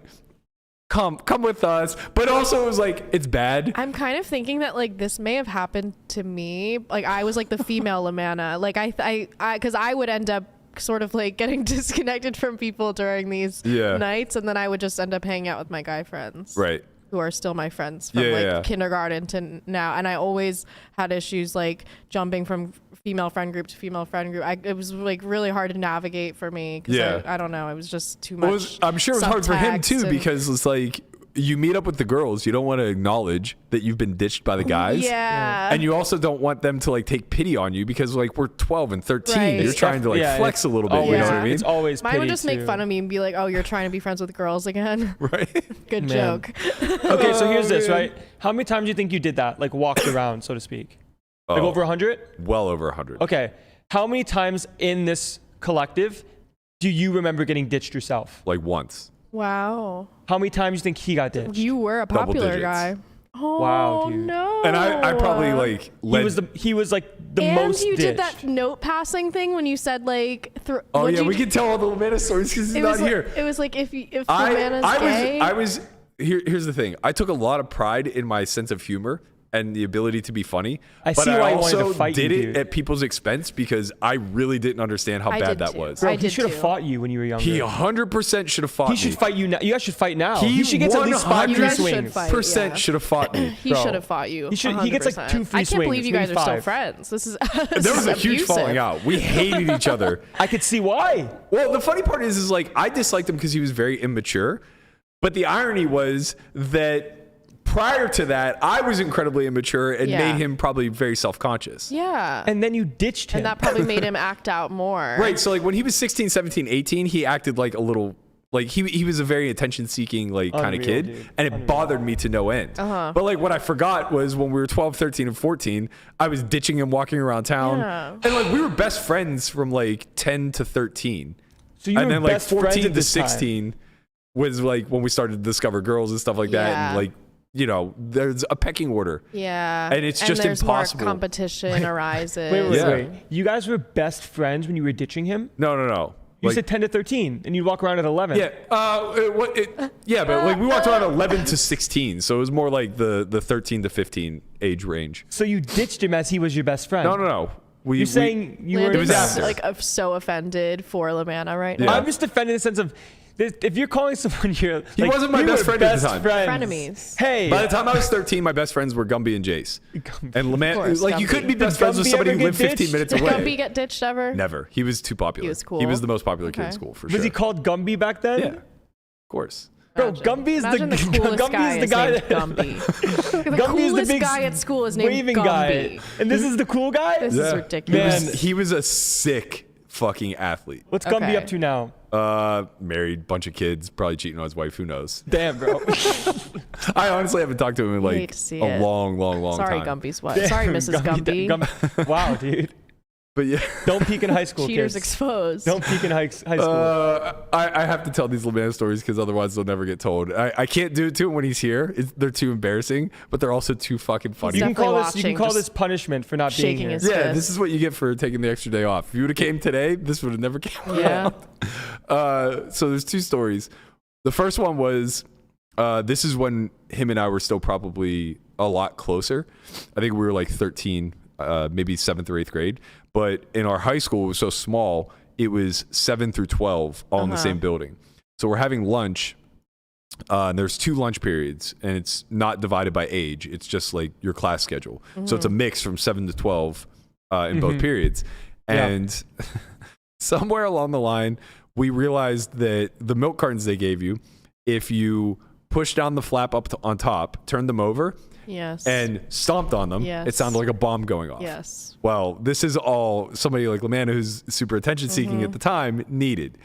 come with us. But also it was like, it's bad. I'm kind of thinking that like this may have happened to me. Like I was like the female Lamanna. Like I because I would end up sort of like getting disconnected from people during these nights, and then I would just end up hanging out with my guy friends. Right. Who are still my friends from kindergarten to now. And I always had issues like jumping from female friend group to female friend group. It was like really hard to navigate for me because I don't know, it was just too much. I'm sure it was hard for him too because it's like you meet up with the girls, you don't want to acknowledge that you've been ditched by the guys. Yeah. And you also don't want them to like take pity on you because like we're 12 and 13. Right. You're trying to like flex a little bit. You know what I mean? It's always mine would just make fun of me and be like, oh, you're trying to be friends with girls again. Right. Good joke. Okay, so here's this, right? How many times do you think you did that? Like walked around, so to speak? Like over 100? Well over 100. Okay. How many times in this collective do you remember getting ditched yourself? Like once. Wow. How many times do you think he got ditched? You were a popular guy. Oh, wow, dude. No. And I probably like he was like the and most you ditched. did that note passing thing when you said like we can tell all the Lamanna stories because he's not here. It was like if Lamanna's gay. Here's the thing. I took a lot of pride in my sense of humor and the ability to be funny. But I also did it at people's expense because I really didn't understand how bad that was. Bro, he should have fought you when you were younger. He 100% should have fought me. He should fight you now. You guys should fight now. He should get at least 5 free swings. 100% should have fought me. He should have fought you. He gets like 2 free swings. I can't believe you guys are still friends. This is there was a huge falling out. We hated each other. I could see why. Well, the funny part is like I disliked him because he was very immature. But the irony was that prior to that, I was incredibly immature and made him probably very self-conscious. Yeah. And then you ditched him. And that probably made him act out more. Right. So like when he was 16, 17, 18, he acted like a little, like he was a very attention-seeking like kind of kid. Dude. And it bothered me to no end. But like what I forgot was when we were 12, 13, and 14, I was ditching him walking around town. Yeah. And like we were best friends from like 10 to 13. So you were then best like 14 friends to 16 was like when we started to discover girls and stuff like that. And like, you know, there's a pecking order. Yeah. And it's just impossible. More competition arises. Wait. You guys were best friends when you were ditching him? No. You said 10 to 13, and you walk around at 11. Yeah. But like we walked around 11 to 16, so it was more like the 13 to 15 age range. So you ditched him as he was your best friend. No. You're saying you were Landon's like so offended for Lamanna right now. I'm just defending the sense of if you're calling someone he wasn't my best friend at the time. Frenemies. Hey, by the time I was 13, my best friends were Gumby and Jace. And Lamanna, like you Gumby. couldn't be best friends with somebody who lived 15 minutes away. Did Gumby get ditched ever? Never. He was too popular. He was cool. He was the most popular kid in school for sure. Was he called Gumby back then? Yeah, of course. Bro, Gumby is the coolest guy. the guy that Gumby. The Gumby is the coolest big guy at school is named waving Gumby. guy. And this is the cool guy? This is ridiculous. Man. He was a sick fucking athlete. What's Gumby up to now? Married, bunch of kids, probably cheating on his wife. Who knows? Damn, bro. I honestly haven't talked to him in like a long Sorry, time. Gumby's wife. Sorry, Mrs. Gumby. Wow, dude. But yeah. Don't peek in high school, Cheaters kids. exposed. Don't peek in high school. I have to tell these Lamanna stories because otherwise they'll never get told. I can't do it to him when he's here. They're too embarrassing, but they're also too fucking funny. You can call this punishment for not being here. His fist. This is what you get for taking the extra day off. If you would have came today, this would have never came out. So there's two stories. The first one was this is when him and I were still probably a lot closer. I think we were like 13, maybe 7th or 8th grade. But in our high school, it was so small, it was 7 through 12 all in the same building. So we're having lunch, and there's 2 lunch periods, and it's not divided by age. It's just like your class schedule. So it's a mix from 7 to 12 in both periods. And somewhere along the line, we realized that the milk cartons they gave you, if you push down the flap up on top, turn them over, and stomped on them, it sounded like a bomb going off. Yes. Well, this is all somebody like Lamanna, who's super attention seeking at the time, needed.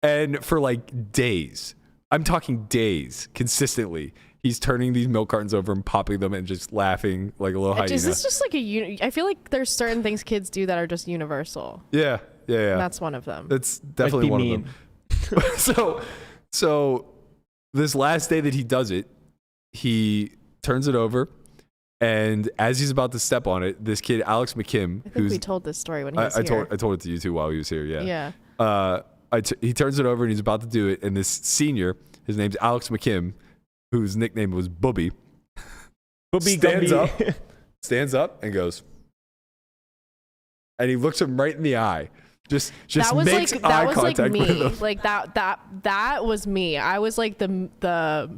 And for like days, I'm talking days, consistently, he's turning these milk cartons over and popping them and just laughing like a little hyena. Is this just like I feel like there's certain things kids do that are just universal. Yeah. And that's one of them. That's definitely one of them. So this last day that he does it, he turns it over, and as he's about to step on it, this kid Alex McKim, I think we told this story when he was here. I told it to you too while he was here. Yeah. He turns it over and he's about to do it, and this senior, his name's Alex McKim, whose nickname was Booby, stands up and goes, and he looks him right in the eye. Just makes eye contact with him. Like that was me. I was like the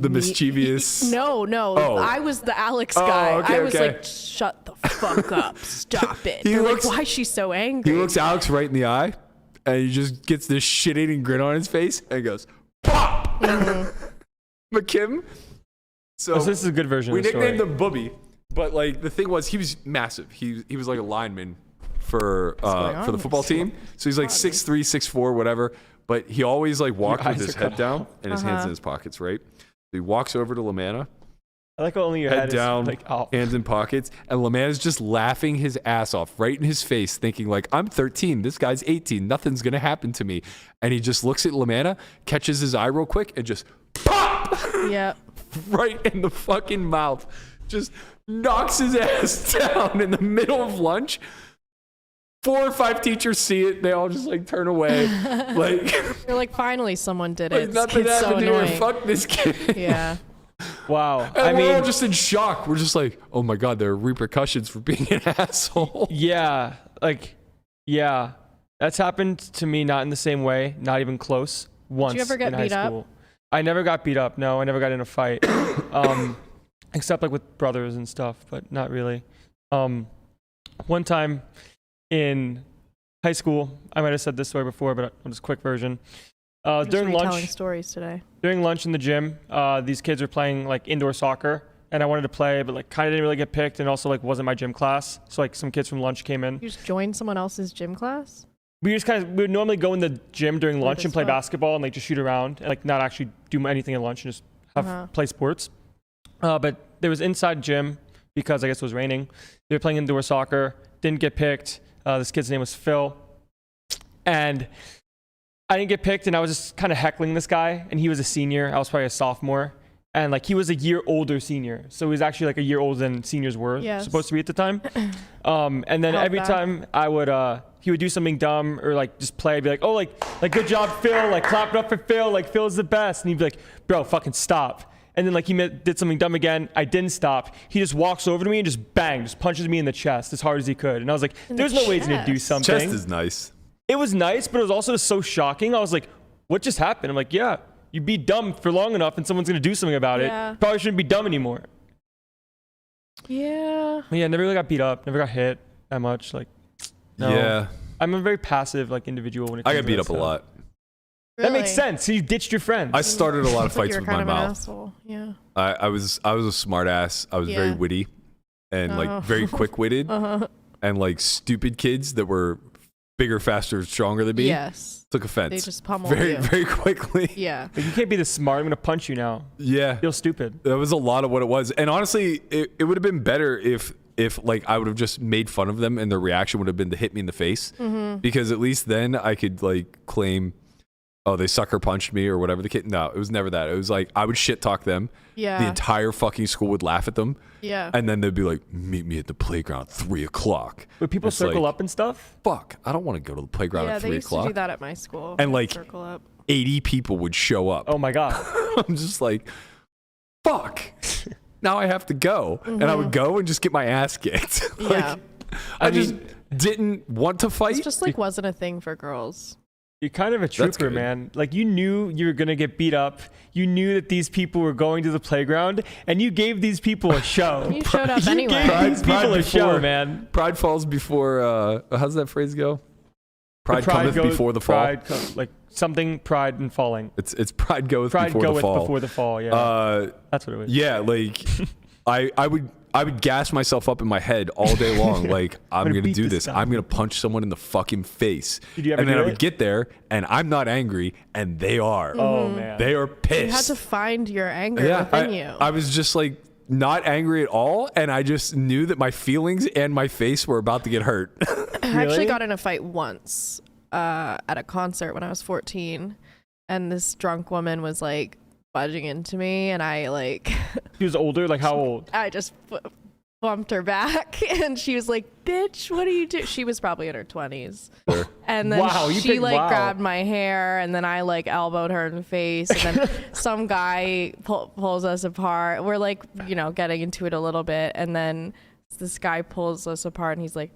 mischievous. No. Oh. I was the Alex guy. Okay, I was like, shut the fuck up. Stop it. Like, why is she so angry? He looks Alex right in the eye, and he just gets this shit-eating grin on his face and goes, pop! McKim. So this is a good version we of the story. nicknamed him Booby, but like the thing was, he was massive. He was like a lineman for the football team. So he's like 6'3", 6'4", whatever. But he always like walked with his head down and his hands in his pockets, right? So he walks over to Lamanna. I like how only your head down, is like, hands in pockets, and Lamanna's just laughing his ass off right in his face, thinking like, I'm 13, this guy's 18, nothing's gonna happen to me. And he just looks at Lamanna, catches his eye real quick, and just pop! Yep. Right in the fucking mouth. Just knocks his ass down in the middle of lunch. 4 or 5 teachers see it. They all just like turn away. Like you're like, finally someone did it. Nothing happened so here. Fuck this kid. Yeah. Wow. And we're all just in shock. We're just like, oh my God, there are repercussions for being an asshole. Yeah. That's happened to me, not in the same way, not even close. Once. Did you ever get beat up? I never got beat up. No, I never got in a fight. Except like with brothers and stuff, but not really. One time in high school, I might have said this story before, but I'll just quick version. During lunch, telling stories today. During lunch in the gym, these kids were playing like indoor soccer, and I wanted to play, but like kind of didn't really get picked, and also like wasn't my gym class. So like some kids from lunch came in. You just joined someone else's gym class? We would normally go in the gym during lunch and play basketball and like just shoot around and like not actually do anything at lunch and just have play sports. But there was inside gym because I guess it was raining. They were playing indoor soccer, didn't get picked. This kid's name was Phil. And I didn't get picked, and I was just kind of heckling this guy, and he was a senior. I was probably a sophomore. And like he was a year older senior, so he was actually like a year older than seniors were supposed to be at the time. And then every time I would he would do something dumb or like just play, I'd be like, oh, like good job, Phil, like clap it up for Phil, like Phil's the best. And he'd be like, bro, fucking stop. And then like he did something dumb again, I didn't stop. He just walks over to me and just bang, just punches me in the chest as hard as he could. And I was like, there's no way he's gonna do something. Chest is nice. It was nice, but it was also so shocking. I was like, what just happened? I'm like, yeah. You be dumb for long enough and someone's going to do something about it. Probably shouldn't be dumb anymore. Yeah. Yeah, never really got beat up. Never got hit that much. Like, no. Yeah. I'm a very passive like individual when it comes I got beat up a lot. Really? That makes sense. So you ditched your friends. I started a lot of fights with my mouth. Asshole. Yeah. I was a smart ass. I was very witty and like very quick witted and like stupid kids that were bigger, faster, stronger than me. Yes. Took offense. They just pummeled you. Very quickly. Yeah. Like, you can't be this smart. I'm going to punch you now. Yeah. Feel stupid. That was a lot of what it was. And honestly, it would have been better if like I would have just made fun of them and their reaction would have been to hit me in the face. Because at least then I could like claim, oh, they sucker punched me or whatever the kid. No, it was never that. It was like I would shit talk them. Yeah. The entire fucking school would laugh at them. Yeah. And then they'd be like, meet me at the playground at 3 o'clock. Would people circle up and stuff? Fuck, I don't want to go to the playground at 3 o'clock. Yeah, they used to do that at my school. And like circle up. 80 people would show up. Oh my God. I'm just like, fuck. Now I have to go. And I would go and just get my ass kicked. Yeah. I just didn't want to fight. It just like wasn't a thing for girls. You're kind of a trooper, man. Like you knew you were going to get beat up. You knew that these people were going to the playground and you gave these people a show. You showed up anyway. You gave these people a show, man. Pride falls before, how's that phrase go? Pride cometh before the fall. Like something pride and falling. It's pride goeth before the fall. Pride goeth before the fall, yeah. That's what it was. Yeah, like I would gas myself up in my head all day long. Like, I'm going to do this. I'm going to punch someone in the fucking face. Did you ever and then do I would get there and I'm not angry and they are. Oh, man. They are pissed. You had to find your anger within you. I was just like not angry at all. And I just knew that my feelings and my face were about to get hurt. I actually got in a fight once at a concert when I was 14. And this drunk woman was like, budging into me and I like she was older, like how old? I just bumped her back and she was like, bitch, what are you doing? She was probably in her 20s. Sure. And then she grabbed my hair and then I like elbowed her in the face and then some guy pulls us apart. We're like, getting into it a little bit and then this guy pulls us apart and he's like,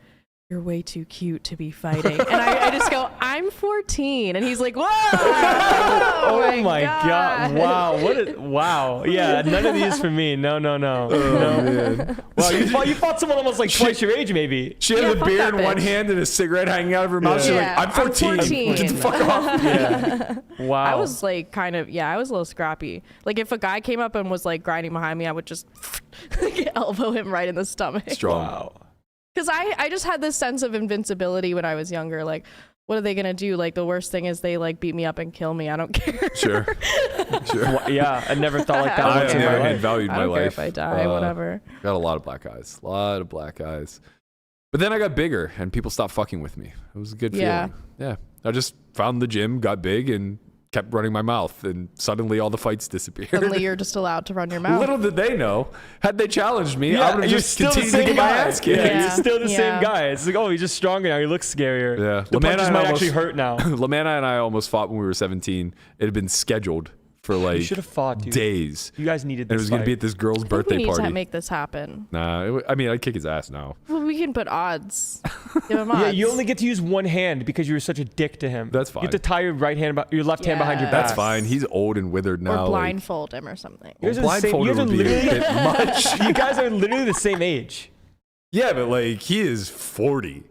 you're way too cute to be fighting. And I just go, I'm 14. And he's like, whoa. Oh my God. Wow. Wow. Yeah. None of these for me. No. Man. Wow. You fought someone almost like twice your age, maybe. She had a beer in one hand and a cigarette hanging out of her mouth. She's like, I'm 14. Get the fuck off. Yeah. Wow. I was like I was a little scrappy. Like if a guy came up and was like grinding behind me, I would just elbow him right in the stomach. Strong. Wow. Because I just had this sense of invincibility when I was younger. Like, what are they going to do? Like, the worst thing is they, like, beat me up and kill me. I don't care. Sure. Well, yeah, I never thought like that. I never valued my life. I don't care if I die, whatever. Got a lot of black eyes. But then I got bigger, and people stopped fucking with me. It was a good feeling. Yeah. I just found the gym, got big, and kept running my mouth, and suddenly all the fights disappeared. Suddenly you're just allowed to run your mouth. Little did they know, had they challenged me, I would have just continued to get my ass kicked. Yeah, you're still the same guy. It's like, oh, he's just stronger now. He looks scarier. Yeah. The punches might actually hurt now. Lamanna and I almost fought when we were 17. It had been scheduled for like should have fought, dude. Days. You guys needed this. And it was going to be at this girl's birthday we need party. to make this happen. Nah, I'd kick his ass now. Well, we can put odds. Give him odds. Yeah, you only get to use one hand because you were such a dick to him. That's fine. You have to tie your left hand behind your back. That's fine. He's old and withered now. Or blindfold him or something. Blindfold would be a bit much. You guys are literally the same age. Yeah, but like he is 40.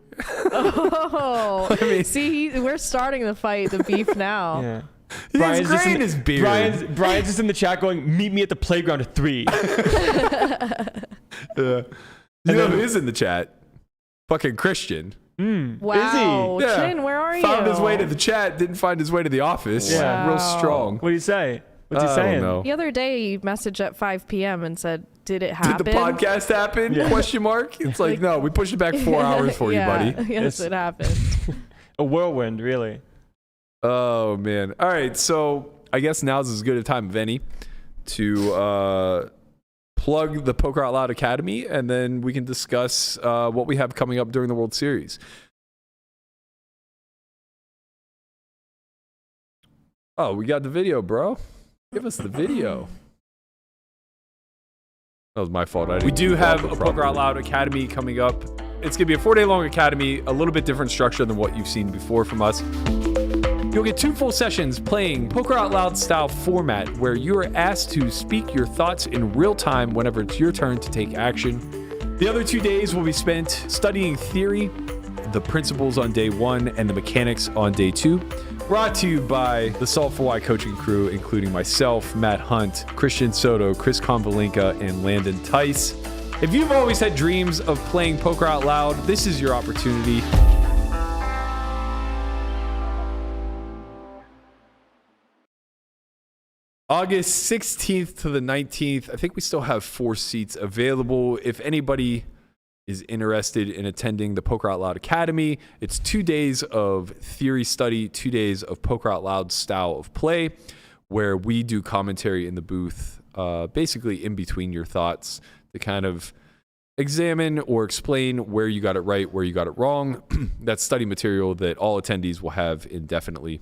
Oh, I mean, see, we're starting the fight, the beef now. Yeah. Brian's just in his beard. Brian's just in the chat going, meet me at the playground at 3. You know who is in the chat? Fucking Christian. Wow. Is he? Yeah. Chin, where are you? Found his way to the chat, didn't find his way to the office. Yeah. Real strong. What did he say? What's he saying? I don't know. The other day, he messaged at 5 p.m. and said, did it happen? Did the podcast happen? Yeah. Question mark. It's like, no, we pushed it back 4 hours for you, buddy. Yes, it happened. A whirlwind, really. Oh, man. All right. So I guess now's as good a time of any to plug the Poker Out Loud Academy, and then we can discuss what we have coming up during the World Series. Oh, we got the video, bro. Give us the video. That was my fault. We do have a Poker Out Loud Academy coming up. It's going to be a 4-day-long academy, a little bit different structure than what you've seen before from us. You'll get 2 full sessions playing Poker Out Loud style format where you are asked to speak your thoughts in real time whenever it's your turn to take action. The other 2 days will be spent studying theory, the principles on day 1, and the mechanics on day 2. Brought to you by the Solve for Why coaching crew, including myself, Matt Hunt, Christian Soto, Chris Convalinka, and Landon Tice. If you've always had dreams of playing Poker Out Loud, this is your opportunity. August 16th to the 19th. I think we still have 4 seats available. If anybody is interested in attending the Poker Out Loud Academy, it's 2 days of theory study, 2 days of Poker Out Loud style of play, where we do commentary in the booth, basically in between your thoughts to kind of examine or explain where you got it right, where you got it wrong. That's study material that all attendees will have indefinitely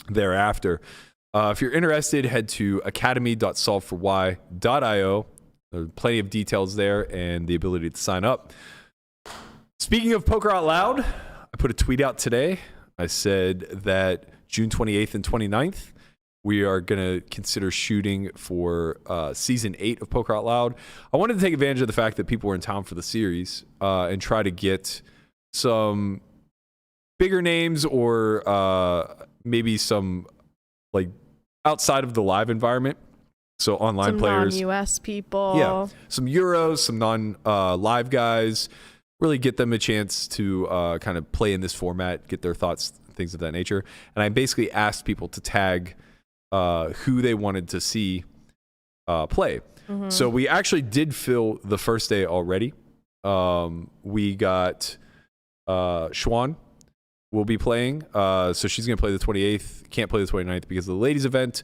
thereafter. If you're interested, head to academy.solveforwhy.io. There are plenty of details there and the ability to sign up. Speaking of Poker Out Loud, I put a tweet out today. I said that June 28th and 29th, we are going to consider shooting for season 8 of Poker Out Loud. I wanted to take advantage of the fact that people were in town for the series and try to get some bigger names or maybe some like outside of the live environment. So online some players. Some non-US people. Yeah. Some Euros, some non-live guys. Really get them a chance to kind of play in this format, get their thoughts, things of that nature. And I basically asked people to tag who they wanted to see play. Mm-hmm. So we actually did fill the first day already. We got Schwan will be playing. So she's going to play the 28th. Can't play the 29th because of the ladies event.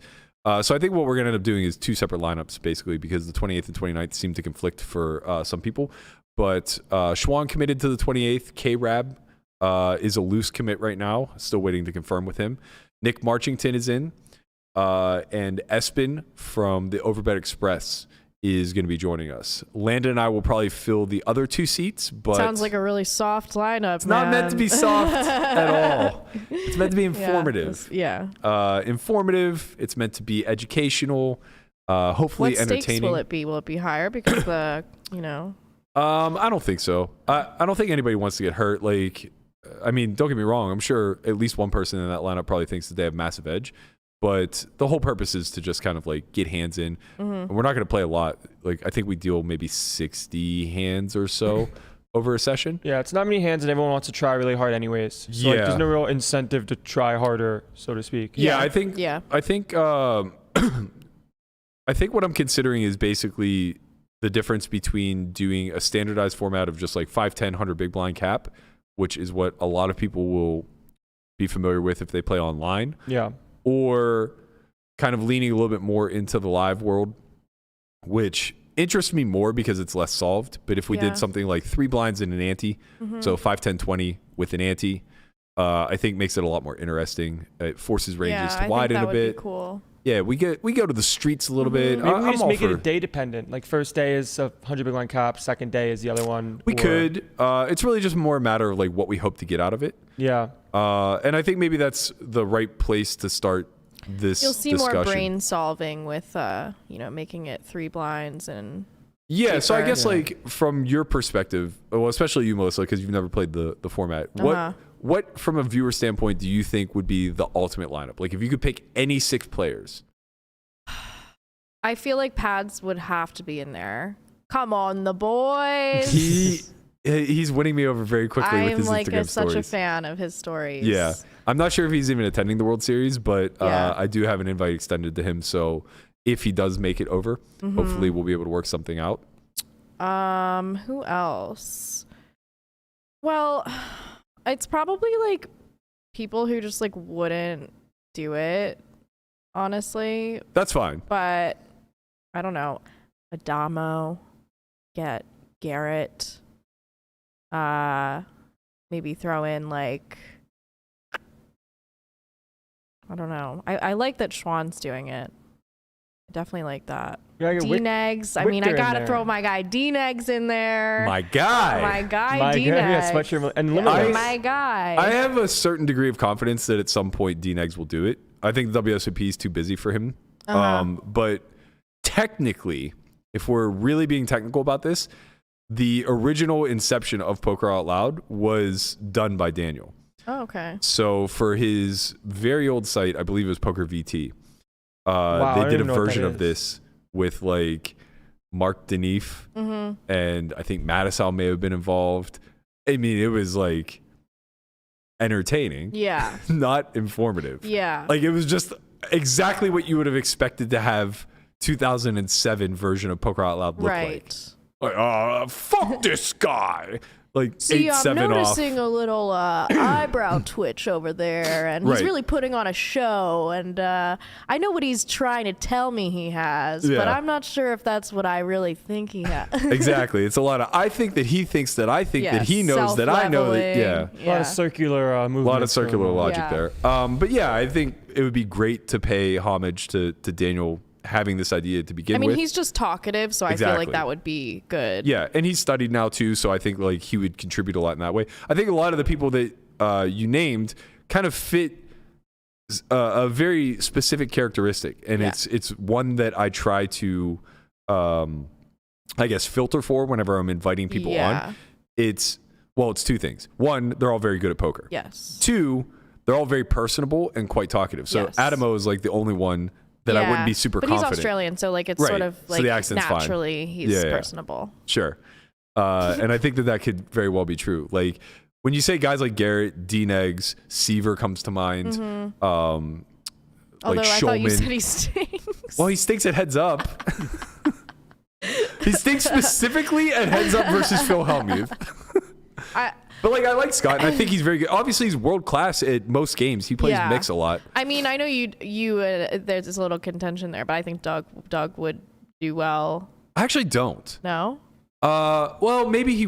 So I think what we're going to end up doing is 2 separate lineups, basically, because the 28th and 29th seem to conflict for some people. But Schwan committed to the 28th. K-Rab is a loose commit right now. Still waiting to confirm with him. Nick Marchington is in. And Espen from the Overbet Express is going to be joining us. Landon and I will probably fill the other 2 seats, but sounds like a really soft lineup. It's not meant to be soft at all. It's meant to be informative. Informative. It's meant to be educational. Hopefully what entertaining. Stakes will it be? Will it be higher because I don't think so. I don't think anybody wants to get hurt. Like, I mean, don't get me wrong. I'm sure at least one person in that lineup probably thinks that they have massive edge. But the whole purpose is to just kind of like get hands in. Mm-hmm. And we're not going to play a lot. Like, I think we deal maybe 60 hands or so over a session. Yeah, it's not many hands and everyone wants to try really hard anyways. So like, there's no real incentive to try harder, so to speak. I think what I'm considering is basically the difference between doing a standardized format of just like 5, 10, 100 big blind cap, which is what a lot of people will be familiar with if they play online. Yeah. Or kind of leaning a little bit more into the live world, which interests me more because it's less solved. But if we did something like 3 blinds in an ante, so 5, 10, 20 with an ante, I think makes it a lot more interesting. It forces ranges to widen a bit. Be cool. Yeah, we go to the streets a little bit. Maybe we just make it a day dependent. Like first day is a 100 big blind cap, second day is the other one. We could. It's really just more a matter of like what we hope to get out of it. Yeah. And I think maybe that's the right place to start this You'll see discussion. more brain solving with, making it 3 blinds and. Yeah, deeper. so I guess like from your perspective, well, especially you, Melissa, because you've never played the format. What from a viewer standpoint do you think would be the ultimate lineup? Like if you could pick any 6 players. I feel like Pads would have to be in there. Come on, the boys. He's winning me over very quickly with his Instagram stories. I'm such a fan of his stories. Yeah. I'm not sure if he's even attending the World Series, but I do have an invite extended to him. So if he does make it over, hopefully we'll be able to work something out. Who else? Well, it's probably like people who just like wouldn't do it, honestly. That's fine. But I don't know, Adamo, get Garrett, maybe throw in like, I don't know. I like that Schwann's doing it. I definitely like that. D-Negs. I mean, I gotta throw my guy D-Negs in there. My guy. My guy D-Negs. My guy. I have a certain degree of confidence that at some point D-Negs will do it. I think the WSOP is too busy for him. But technically, if we're really being technical about this, the original inception of Poker Out Loud was done by Daniel. Oh, okay. So for his very old site, I believe it was Poker VT, they did a version of this with like Mark Denif, and I think Matisal may have been involved. I mean, it was like entertaining. Yeah. Not informative. Yeah. Like it was just exactly what you would have expected to have 2007 version of Poker Out Loud look like. Like, fuck this guy. Like See, 8-7 I'm noticing a little eyebrow twitch over there, and he's really putting on a show, and I know what he's trying to tell me he has, but I'm not sure if that's what I really think he has. Exactly. It's a lot of I think that he thinks that I think that he knows that I know that. A lot of circular movement. A lot of circular logic there. But yeah, I think it would be great to pay homage to Daniel having this idea to begin with. I mean, he's just talkative, so I feel like that would be good. Yeah, and he's studied now too, so I think like he would contribute a lot in that way. I think a lot of the people that you named kind of fit a very specific characteristic, and it's one that I try to, I guess, filter for whenever I'm inviting people on. It's two things. One, they're all very good at poker. Yes. Two, they're all very personable and quite talkative. So Adamo is like the only one that I wouldn't be super confident. But he's Australian, so like it's sort of like so the accent's naturally fine. He's personable. Sure. And I think that could very well be true. Like when you say guys like Garrett, D-Negs, Seaver comes to mind. Although I thought you said he stinks. Well, he stinks at Heads Up. He stinks specifically at Heads Up versus Phil Hellmuth. But like I like Scott, and I think he's very good. Obviously, he's world class at most games. He plays mix a lot. I mean, I know you. There's this little contention there, but I think Doug would do well. I actually don't. No. Well, maybe he.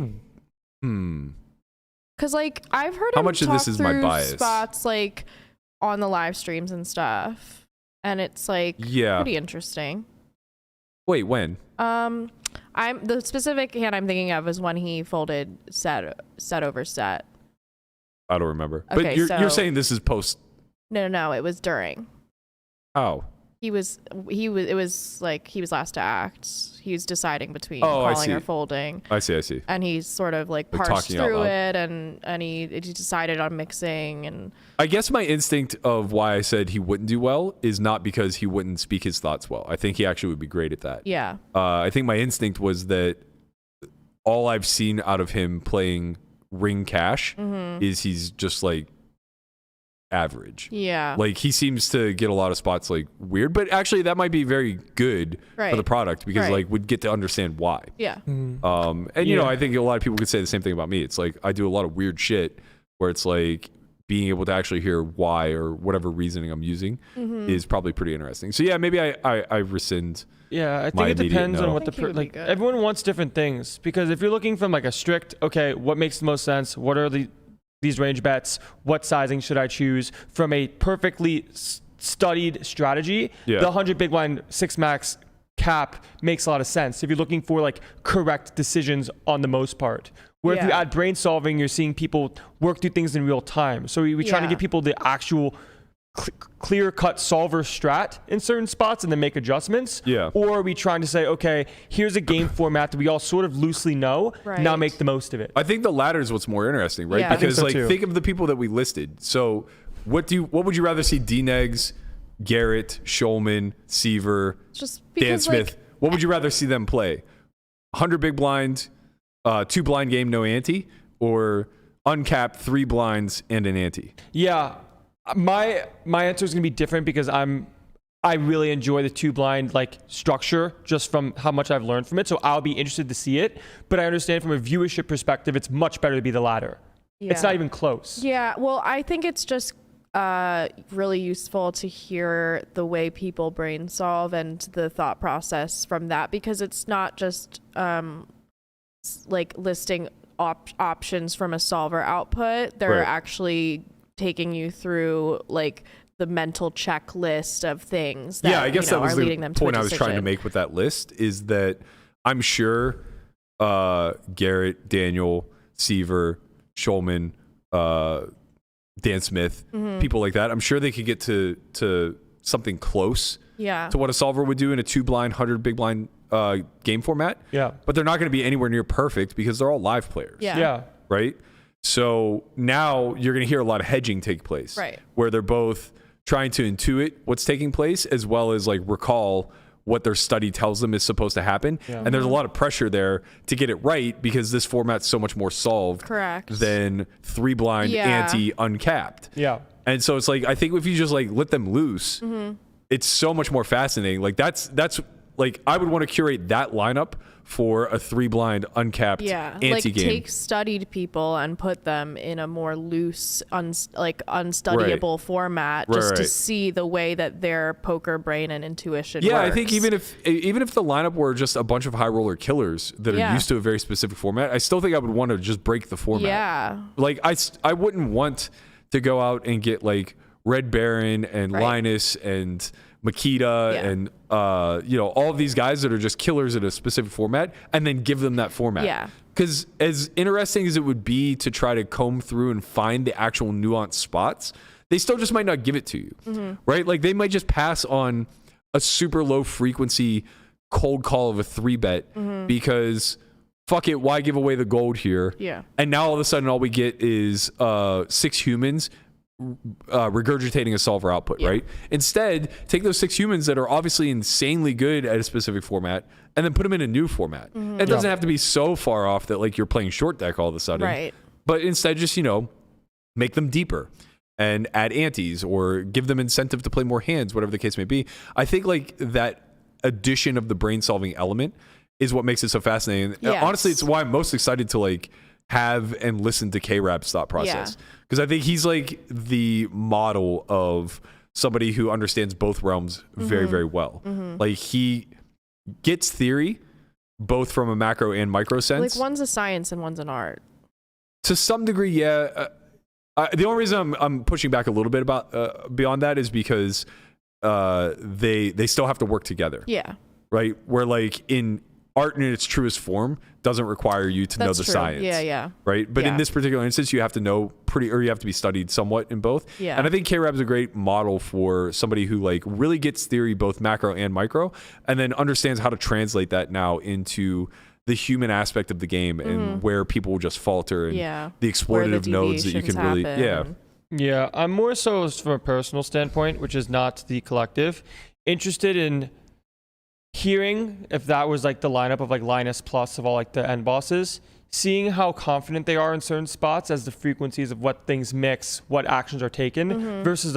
Because like I've heard how him much of this is my bias? Spots like on the live streams and stuff, and it's like pretty interesting. Wait, when? I'm the specific hand I'm thinking of is when he folded set over set. I don't remember. Okay, but you're saying this is post? No, it was during. Oh. It was like he was last to act. He was deciding between calling or folding. I see. And he sort of like parsed through it and he decided on mixing. And I guess my instinct of why I said he wouldn't do well is not because he wouldn't speak his thoughts well. I think he actually would be great at that. Yeah. I think my instinct was that all I've seen out of him playing ring cash is he's just like average. Yeah. Like he seems to get a lot of spots like weird, but actually that might be very good for the product because like we'd get to understand why. Yeah. And you know, I think a lot of people could say the same thing about me. It's like I do a lot of weird shit where it's like being able to actually hear why or whatever reasoning I'm using is probably pretty interesting. So yeah, maybe I rescind. Yeah, I think it depends on what like everyone wants different things because if you're looking from like a strict, okay, what makes the most sense? What are these range bets, what sizing should I choose? From a perfectly studied strategy, the 100 big blind 6 max cap makes a lot of sense if you're looking for like correct decisions on the most part. Where if you add brain solving, you're seeing people work through things in real time. So we trying to give people the actual clear-cut solver strat in certain spots and then make adjustments? Or are we trying to say, okay, here's a game format that we all sort of loosely know, now make the most of it? I think the latter is what's more interesting, right? Yeah. Because I think so think of the people that we listed. So what would you rather see? D-Negs, Garrett, Schulman, Seaver, Dan Smith. What would you rather see them play? 100 big blind, 2 blind game, no ante, or uncapped 3 blinds and an ante? Yeah. My answer is going to be different because I really enjoy the 2 blind like structure just from how much I've learned from it. So I'll be interested to see it, but I understand from a viewership perspective, it's much better to be the latter. It's not even close. Yeah. Well, I think it's just really useful to hear the way people brain solve and the thought process from that, because it's not just like listing options from a solver output. They're actually taking you through like the mental checklist of things that, I guess that was the point I was trying to decision. make with that list, is that I'm sure Garrett, Daniel, Seaver, Schulman, Dan Smith, people like that, I'm sure they could get to something close to what a solver would do in a 2-blind, 100 big blind game format. Yeah. But they're not going to be anywhere near perfect because they're all live players. Yeah. Right? So now you're going to hear a lot of hedging take place. Right. Where they're both trying to intuit what's taking place as well as like recall what their study tells them is supposed to happen. Yeah. And there's a lot of pressure there to get it right because this format's so much more solved than 3-blind ante uncapped. Yeah. And so it's like, I think if you just like let them loose, it's so much more fascinating. Like that's like, I would want to curate that lineup for a 3-blind uncapped ante like game. Take studied people and put them in a more loose, unstudyable format, just to see the way that their poker brain and intuition works. I think even if the lineup were just a bunch of high roller killers that are used to a very specific format, I still think I would want to just break the format. Yeah. Like I wouldn't want to go out and get like Red Baron and Linus and Makita and all of these guys that are just killers in a specific format, and then give them that format. Yeah. Because as interesting as it would be to try to comb through and find the actual nuanced spots, they still just might not give it to you, right? Like they might just pass on a super low frequency cold call of a 3-bet because fuck it, why give away the gold here? Yeah. And now all of a sudden all we get is 6 humans regurgitating a solver output, right? Instead, take those 6 humans that are obviously insanely good at a specific format and then put them in a new format. It doesn't have to be so far off that like you're playing short deck all of a sudden. Right. But instead just, make them deeper and add antes or give them incentive to play more hands, whatever the case may be. I think like that addition of the brain solving element is what makes it so fascinating. Yes. Honestly, it's why I'm most excited to like have and listen to K-Rab's thought process. Because I think he's like the model of somebody who understands both realms very, very well. Like he gets theory both from a macro and micro sense. Like one's a science and one's an art. To some degree, yeah. The only reason I'm pushing back a little bit about beyond that is because they still have to work together. Yeah. Right? Where like in art in its truest form doesn't require you to know the science. Yeah. Right? But in this particular instance, you have to know you have to be studied somewhat in both. Yeah. And I think K-Rab's a great model for somebody who like really gets theory both macro and micro and then understands how to translate that now into the human aspect of the game and where people will just falter and the exploitative nodes that you can really Yeah, I'm more so from a personal standpoint, which is not the collective, interested in hearing if that was like the lineup of like Linus plus of all like the end bosses, seeing how confident they are in certain spots as the frequencies of what things mix, what actions are taken versus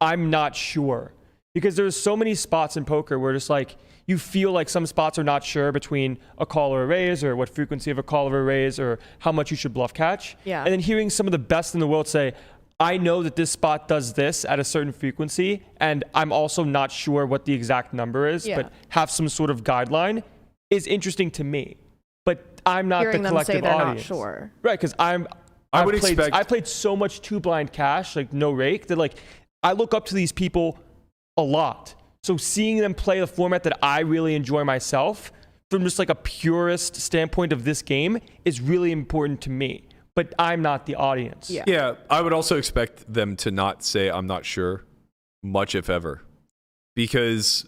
I'm not sure. Because there's so many spots in poker where just like you feel like some spots are not sure between a call or a raise or what frequency of a call or a raise or how much you should bluff catch. Yeah. And then hearing some of the best in the world say, I know that this spot does this at a certain frequency, and I'm also not sure what the exact number is, but have some sort of guideline is interesting to me. But I'm not Hearing the them collective say they're audience. not sure. Right, because I played so much 2-blind cash, like no rake, that like I look up to these people a lot. So seeing them play the format that I really enjoy myself from just like a purist standpoint of this game is really important to me. But I'm not the audience. Yeah, I would also expect them to not say, I'm not sure, much if ever. Because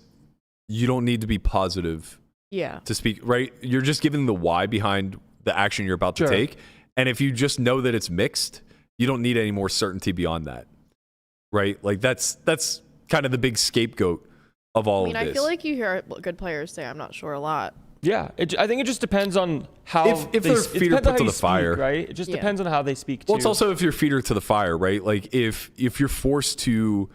you don't need to be positive to speak, right? You're just giving the why behind the action you're about to take. And if you just know that it's mixed, you don't need any more certainty beyond that, right? Like that's kind of the big scapegoat of all of this. I feel like you hear good players say, I'm not sure a lot. Yeah, I think it just depends on how if their feet are put to the fire, right? It just depends on how they speak. Well, it's also if your feet are to the fire, right? Like if you're forced to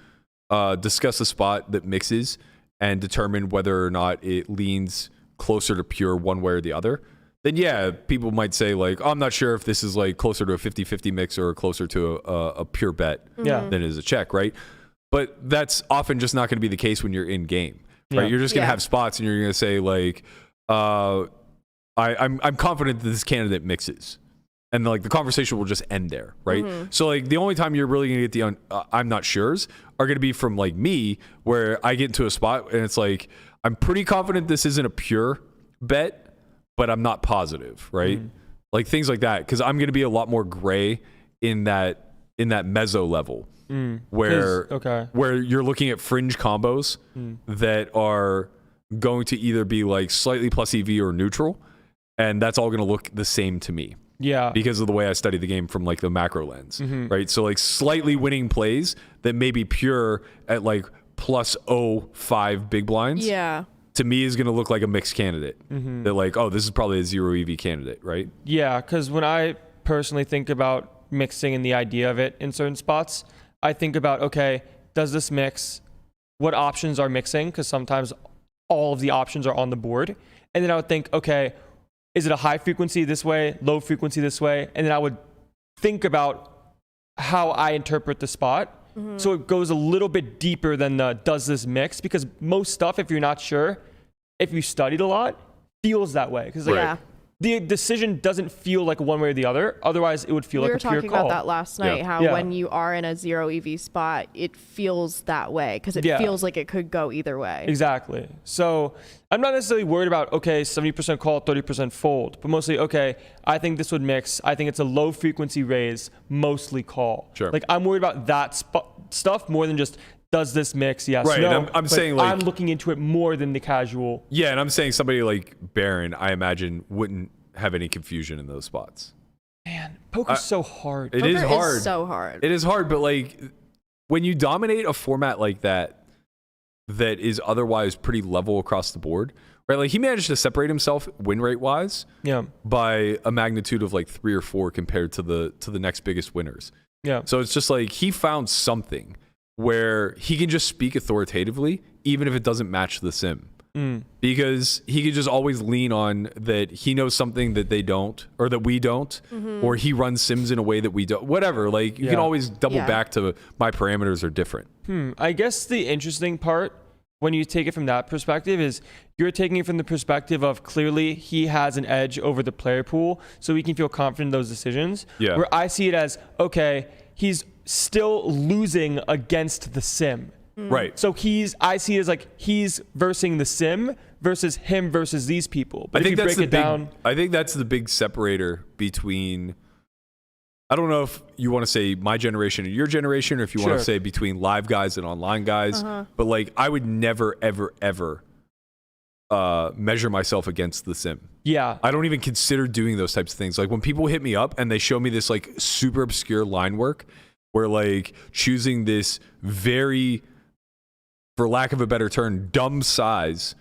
discuss a spot that mixes and determine whether or not it leans closer to pure one way or the other, then yeah, people might say like, oh, I'm not sure if this is like closer to a 50-50 mix or closer to a pure bet than it is a check, right? But that's often just not going to be the case when you're in game, right? You're just going to have spots and you're going to say like, I'm confident that this candidate mixes. And like the conversation will just end there, right? So like the only time you're really going to get the I'm not sure's are going to be from like me, where I get into a spot and it's like, I'm pretty confident this isn't a pure bet, but I'm not positive, right? Like things like that, because I'm going to be a lot more gray in that mezzo level, where you're looking at fringe combos that are going to either be like slightly plus EV or neutral, and that's all going to look the same to me. Yeah, because of the way I study the game from like the macro lens, right? So like slightly winning plays that may be pure at like plus 0.5 big blinds. Yeah. To me is going to look like a mixed candidate. They're like, oh, this is probably a 0 EV candidate, right? Yeah, because when I personally think about mixing and the idea of it in certain spots, I think about, okay, does this mix? What options are mixing? Because sometimes all of the options are on the board. And then I would think, okay, is it a high frequency this way, low frequency this way? And then I would think about how I interpret the spot. So it goes a little bit deeper than the does this mix, because most stuff, if you're not sure, if you studied a lot, feels that way. Because like, the decision doesn't feel like one way or the other. Otherwise, it would feel like a pure call. We were talking about that last night, how when you are in a 0 EV spot, it feels that way because it feels like it could go either way. Exactly. So I'm not necessarily worried about, okay, 70% call, 30% fold, but mostly, okay, I think this would mix. I think it's a low frequency raise, mostly call. Sure. Like I'm worried about that stuff more than just, does this mix? Yes, right. No. I'm saying like, I'm looking into it more than the casual. Yeah, and I'm saying somebody like Baron, I imagine, wouldn't have any confusion in those spots. Man, poker's so hard. It is hard. Is so hard. It is hard, but like when you dominate a format like that is otherwise pretty level across the board, right? Like he managed to separate himself win rate wise, by a magnitude of like 3 or 4 compared to the next biggest winners. Yeah. So it's just like he found something where he can just speak authoritatively, even if it doesn't match the sim. Because he could just always lean on that he knows something that they don't, or that we don't, or he runs sims in a way that we don't, whatever. Like you can always double back to my parameters are different. I guess the interesting part when you take it from that perspective is you're taking it from the perspective of clearly he has an edge over the player pool, so we can feel confident in those decisions. Yeah. Where I see it as, okay, he's still losing against the sim. Right. So I see it as like he's versing the sim versus him versus these people. But I think that's the big separator between, I don't know if you want to say my generation and your generation, or if you want to say between live guys and online guys, but like I would never, ever, ever measure myself against the sim. Yeah. I don't even consider doing those types of things. Like when people hit me up and they show me this like super obscure line work where like choosing this very, for lack of a better term, dumb size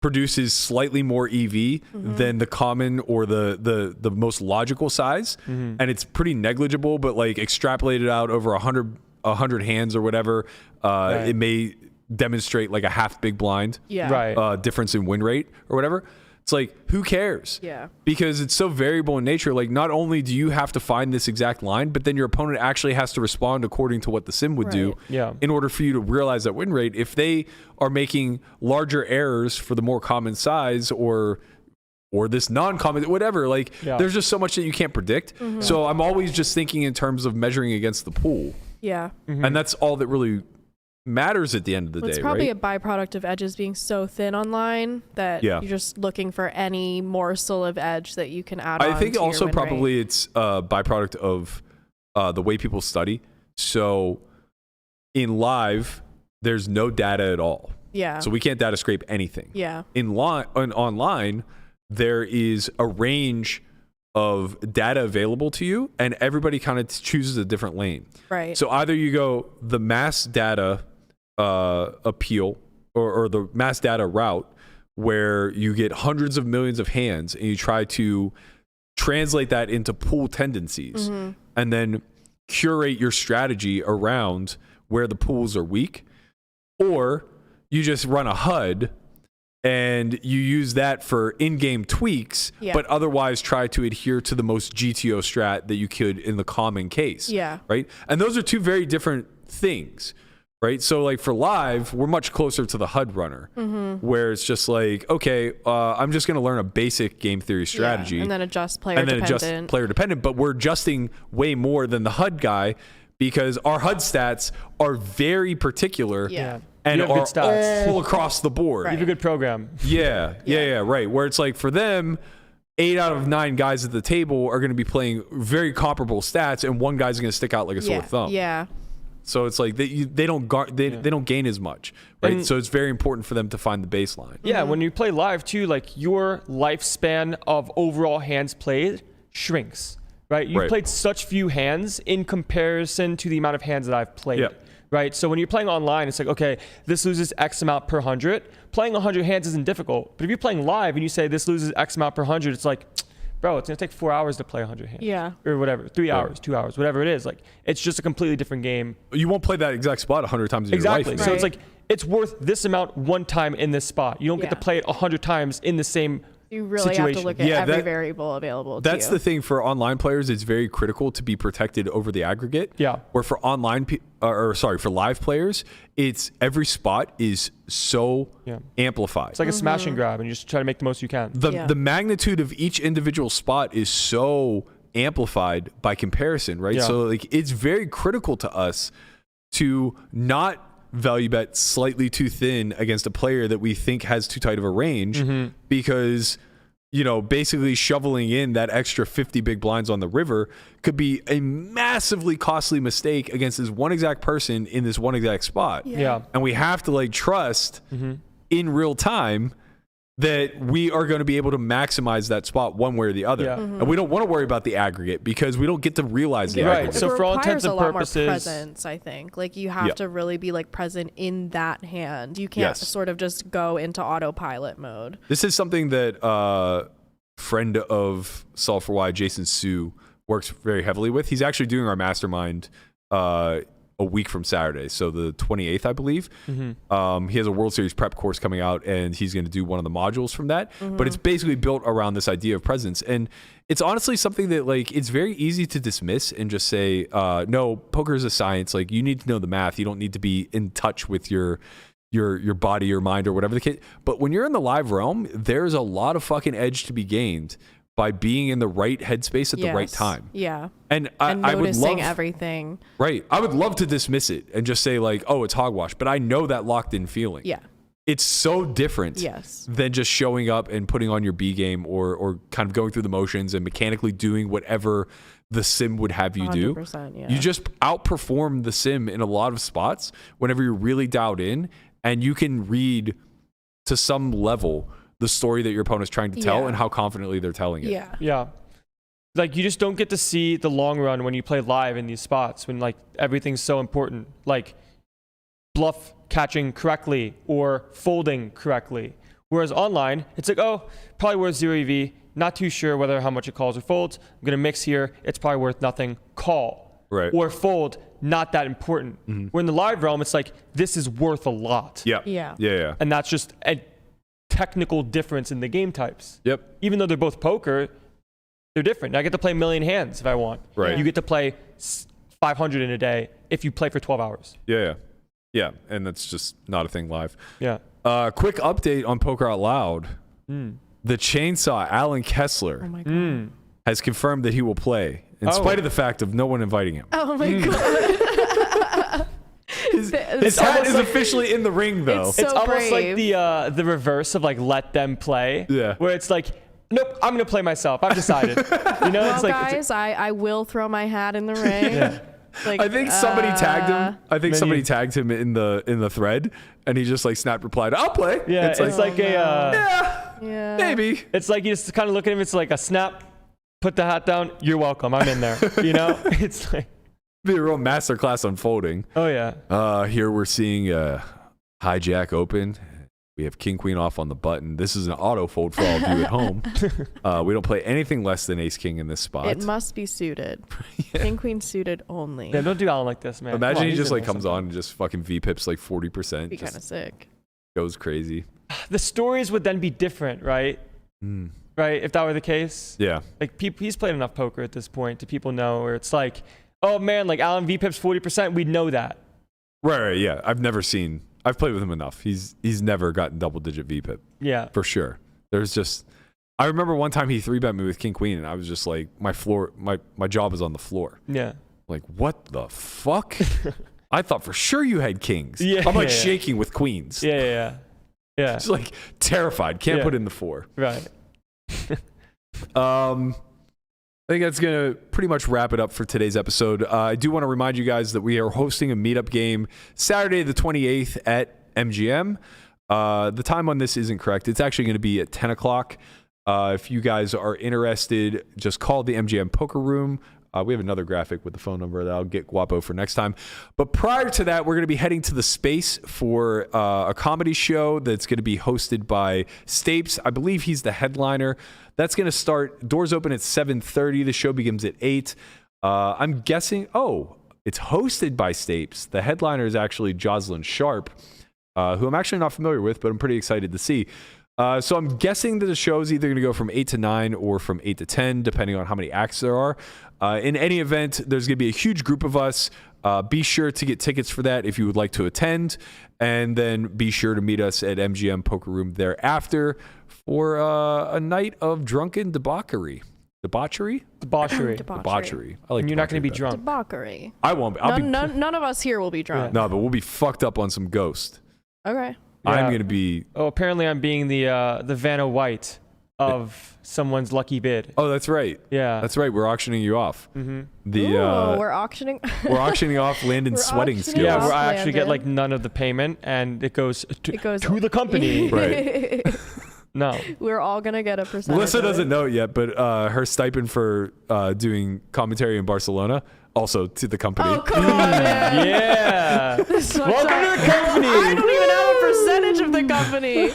produces slightly more EV than the common or the most logical size. And it's pretty negligible, but like extrapolated out over 100 hands or whatever, it may demonstrate like a half big blind difference in win rate or whatever. It's like, who cares? Yeah. Because it's so variable in nature. Like, not only do you have to find this exact line, but then your opponent actually has to respond according to what the sim would do in order for you to realize that win rate. If they are making larger errors for the more common size or this non-common, whatever, like there's just so much that you can't predict. So I'm always just thinking in terms of measuring against the pool. Yeah. And that's all that really matters at the end of the day. It's probably right? a byproduct of edges being so thin online that you're just looking for any morsel of edge that you can add on. I think also probably it's a byproduct of the way people study. So in live, there's no data at all. Yeah. So we can't data scrape anything. Yeah. Online, there is a range of data available to you, and everybody kind of chooses a different lane. Right. So either you go the mass data appeal or the mass data route, where you get hundreds of millions of hands and you try to translate that into pool tendencies and then curate your strategy around where the pools are weak, or you just run a HUD and you use that for in-game tweaks, but otherwise try to adhere to the most GTO strat that you could in the common case. Yeah. Right? And those are two very different things, right? So like for live, we're much closer to the HUD runner, where it's just like, okay, I'm just going to learn a basic game theory strategy. And then adjust player dependent. But we're adjusting way more than the HUD guy because our HUD stats are very particular. Yeah. And you have are good stats. all across the board. You have a good program. Yeah, right. Where it's like for them, 8 out of 9 guys at the table are going to be playing very comparable stats, and one guy's going to stick out like a sore thumb. Yeah. So it's like they don't gain as much, right? And so it's very important for them to find the baseline. Yeah, when you play live too, like your lifespan of overall hands played shrinks, right? You've played such few hands in comparison to the amount of hands that I've played. Yeah. Right, so when you're playing online, it's like, okay, this loses X amount per 100. Playing 100 hands isn't difficult, but if you're playing live and you say this loses X amount per 100, it's like, bro, it's gonna take 4 hours to play 100 hands. Yeah. Or whatever, 3 hours, 2 hours, whatever it is. Like, it's just a completely different game. You won't play that exact spot 100 times in your life. Exactly. So it's like, it's worth this amount one time in this spot. You don't get to play it 100 times in the same You really situation. have to look at every variable available to you. That's the thing for online players. It's very critical to be protected over the aggregate. Yeah. Where for for live players, it's every spot is so amplified. It's like a smash and grab, and you just try to make the most you can. The magnitude of each individual spot is so amplified by comparison, right? So like it's very critical to us to not value bet slightly too thin against a player that we think has too tight of a range because, you know, basically shoveling in that extra 50 big blinds on the river could be a massively costly mistake against this one exact person in this one exact spot. Yeah. And we have to like trust in real time that we are going to be able to maximize that spot one way or the other. And we don't want to worry about the aggregate because we don't get to realize the aggregate. So for all intents and purposes, a lot more presence, I think. Like you have to really be like present in that hand. You can't sort of just go into autopilot mode. This is something that friend of Solve for Why, Jason Sue, works very heavily with. He's actually doing our mastermind a week from Saturday, so the 28th, I believe. He has a World Series prep course coming out, and he's going to do one of the modules from that. But it's basically built around this idea of presence, and it's honestly something that like it's very easy to dismiss and just say, no, poker is a science. Like you need to know the math. You don't need to be in touch with your body, your mind, or whatever the case. But when you're in the live realm, there's a lot of fucking edge to be gained by being in the right headspace at the right time. Yeah. And I would love everything. Right. I would love to dismiss it and just say like, oh, it's hogwash. But I know that locked in feeling. Yeah. It's so different than just showing up and putting on your B game or kind of going through the motions and mechanically doing whatever the sim would have you do. Yeah. You just outperform the sim in a lot of spots whenever you're really dialed in and you can read to some level the story that your opponent's trying to tell and how confidently they're telling it. Yeah. Like you just don't get to see the long run when you play live in these spots when like everything's so important. Like bluff catching correctly or folding correctly. Whereas online, it's like, oh, probably worth 0 EV. Not too sure whether how much it calls or folds. I'm going to mix here. It's probably worth nothing. Call. Right. Or fold. Not that important. Where in the live realm, it's like, this is worth a lot. Yeah. And that's just a technical difference in the game types. Yep. Even though they're both poker, they're different. I get to play a million hands if I want. Right. You get to play 500 in a day if you play for 12 hours. Yeah. And that's just not a thing live. Yeah. Quick update on Poker Out Loud. The chainsaw, Alan Kessler, has confirmed that he will play in spite of the fact of no one inviting him. Oh my God. His hat is officially in the ring, though. It's almost like the reverse of like let them play. Yeah. Where it's like, nope, I'm gonna play myself. I've decided. You know, well, it's like guys, I will throw my hat in the ring. Like, I think somebody tagged him. I think somebody tagged him in the thread, and he just like snapped replied, "I'll play." Yeah, it's like yeah, maybe. It's like you just kind of look at him. It's like a snap. Put the hat down. You're welcome. I'm in there. You know, it's like be a real masterclass on folding. Oh yeah. Here we're seeing hijack open. We have king queen off on the button. This is an auto fold for all of you at home. We don't play anything less than ace king in this spot. It must be suited. King queen suited only. Yeah, don't do Alan like this, man. Imagine he just like comes on and just fucking V pips like 40%. Be kind of sick. Goes crazy. the stories would then be different, right? Right, if that were the case. Yeah. Like he's played enough poker at this point to people know where it's like, oh man, like Alan VPIP's 40%. We'd know that. Right. Yeah. I've played with him enough. He's never gotten double-digit VPIP. Yeah. For sure. I remember one time he 3-bet me with King Queen, and I was just like, my jaw was on the floor. Yeah. Like, what the fuck? I thought for sure you had kings. Yeah. I'm like shaking with queens. Yeah. Just like terrified. Can't put in the 4. Right. I think that's going to pretty much wrap it up for today's episode. I do want to remind you guys that we are hosting a meetup game Saturday the 28th at MGM. The time on this isn't correct. It's actually going to be at 10 o'clock. If you guys are interested, just call the MGM Poker Room. We have another graphic with the phone number that I'll get Guapo for next time. But prior to that, we're going to be heading to the Space for a comedy show that's going to be hosted by Stapes. I believe he's the headliner. That's going to start, doors open at 7:30. The show begins at 8. I'm guessing, it's hosted by Stapes. The headliner is actually Jocelyn Sharp, who I'm actually not familiar with, but I'm pretty excited to see. So I'm guessing that the show is either going to go from 8 to 9 or from 8 to 10, depending on how many acts there are. In any event, there's going to be a huge group of us. Be sure to get tickets for that if you would like to attend. And then be sure to meet us at MGM Poker Room thereafter for a night of drunken debauchery. Debauchery. I like and you're not going to be drunk. Debauchery. I won't be. None of us here will be drunk. No, but we'll be fucked up on some Ghost. Okay. Yeah. I'm going to be... Oh, apparently I'm being the Vanna White of someone's lucky bid. Oh, that's right. Yeah. That's right. We're auctioning you off. Mm-hmm. We're auctioning... We're auctioning off Landon's sweating skills. Yeah, where I actually get like none of the payment, and it goes to the company. Right. No. We're all going to get a percentage. Melissa doesn't know it yet, but her stipend for doing commentary in Barcelona... also to the company. Oh, come on, man. Yeah. Welcome to the company. I don't even have a percentage of the company.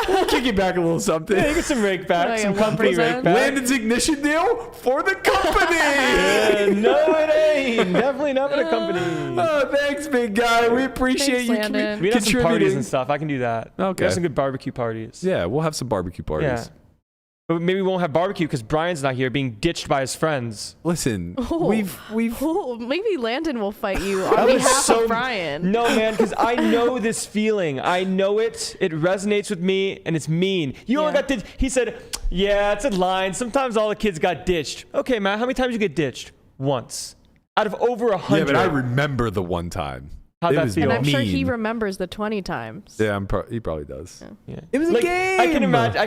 We'll kick you back a little something. Yeah, you get some rake back, some company rake back. Landon's ignition deal for the company. No, it ain't. Definitely not for the company. Oh, thanks, big guy. We appreciate you Landon. We have some parties and stuff. I can do that. Okay. We have some good barbecue parties. Yeah, we'll have some barbecue parties. Yeah. But maybe we won't have barbecue because Brian's not here, being ditched by his friends. Listen, we've maybe Landon will fight you on behalf of Brian. No, man, because I know this feeling. I know it. It resonates with me, and it's mean. You only got ditched. He said, "Yeah, it's a line. Sometimes all the kids got ditched." Okay, man, how many times you get ditched? Once, out of over 100. Yeah, but I remember the one time. How'd that feel? And I'm sure he remembers the 20 times. Yeah, he probably does. Yeah. It was a game. I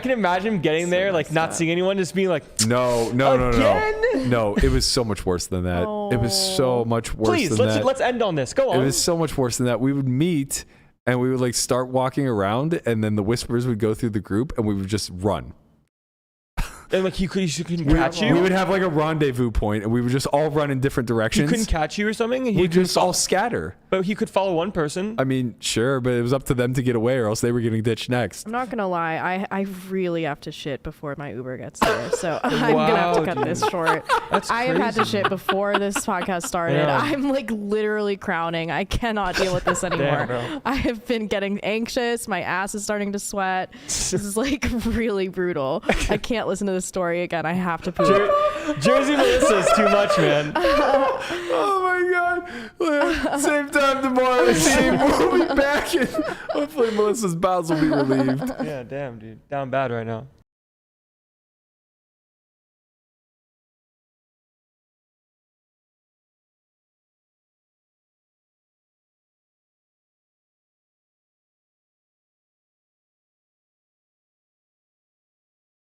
can imagine him getting there, like not seeing anyone, just being like, No. No, it was so much worse than that. It was so much worse than that. Please, let's end on this. Go on. It was so much worse than that. We would meet and we would like start walking around, and then the whispers would go through the group, and we would just run. And like he couldn't catch you? We would have like a rendezvous point, and we would just all run in different directions. He couldn't catch you or something? We'd just all scatter. But he could follow one person. I mean, sure, but it was up to them to get away, or else they were getting ditched next. I'm not going to lie. I really have to shit before my Uber gets there. So I'm going to have to cut this short. That's crazy. I have had to shit before this podcast started. Yeah. I'm like literally crowning. I cannot deal with this anymore. Damn, I have been getting anxious. My ass is starting to sweat. This is like really brutal. I can't listen to this story again. I have to poop. Jersey Melissa's too much, man. Oh my God. Well, same time tomorrow, team. We'll be back, and hopefully Melissa's bowels will be relieved. Yeah, damn, dude. Down bad right now.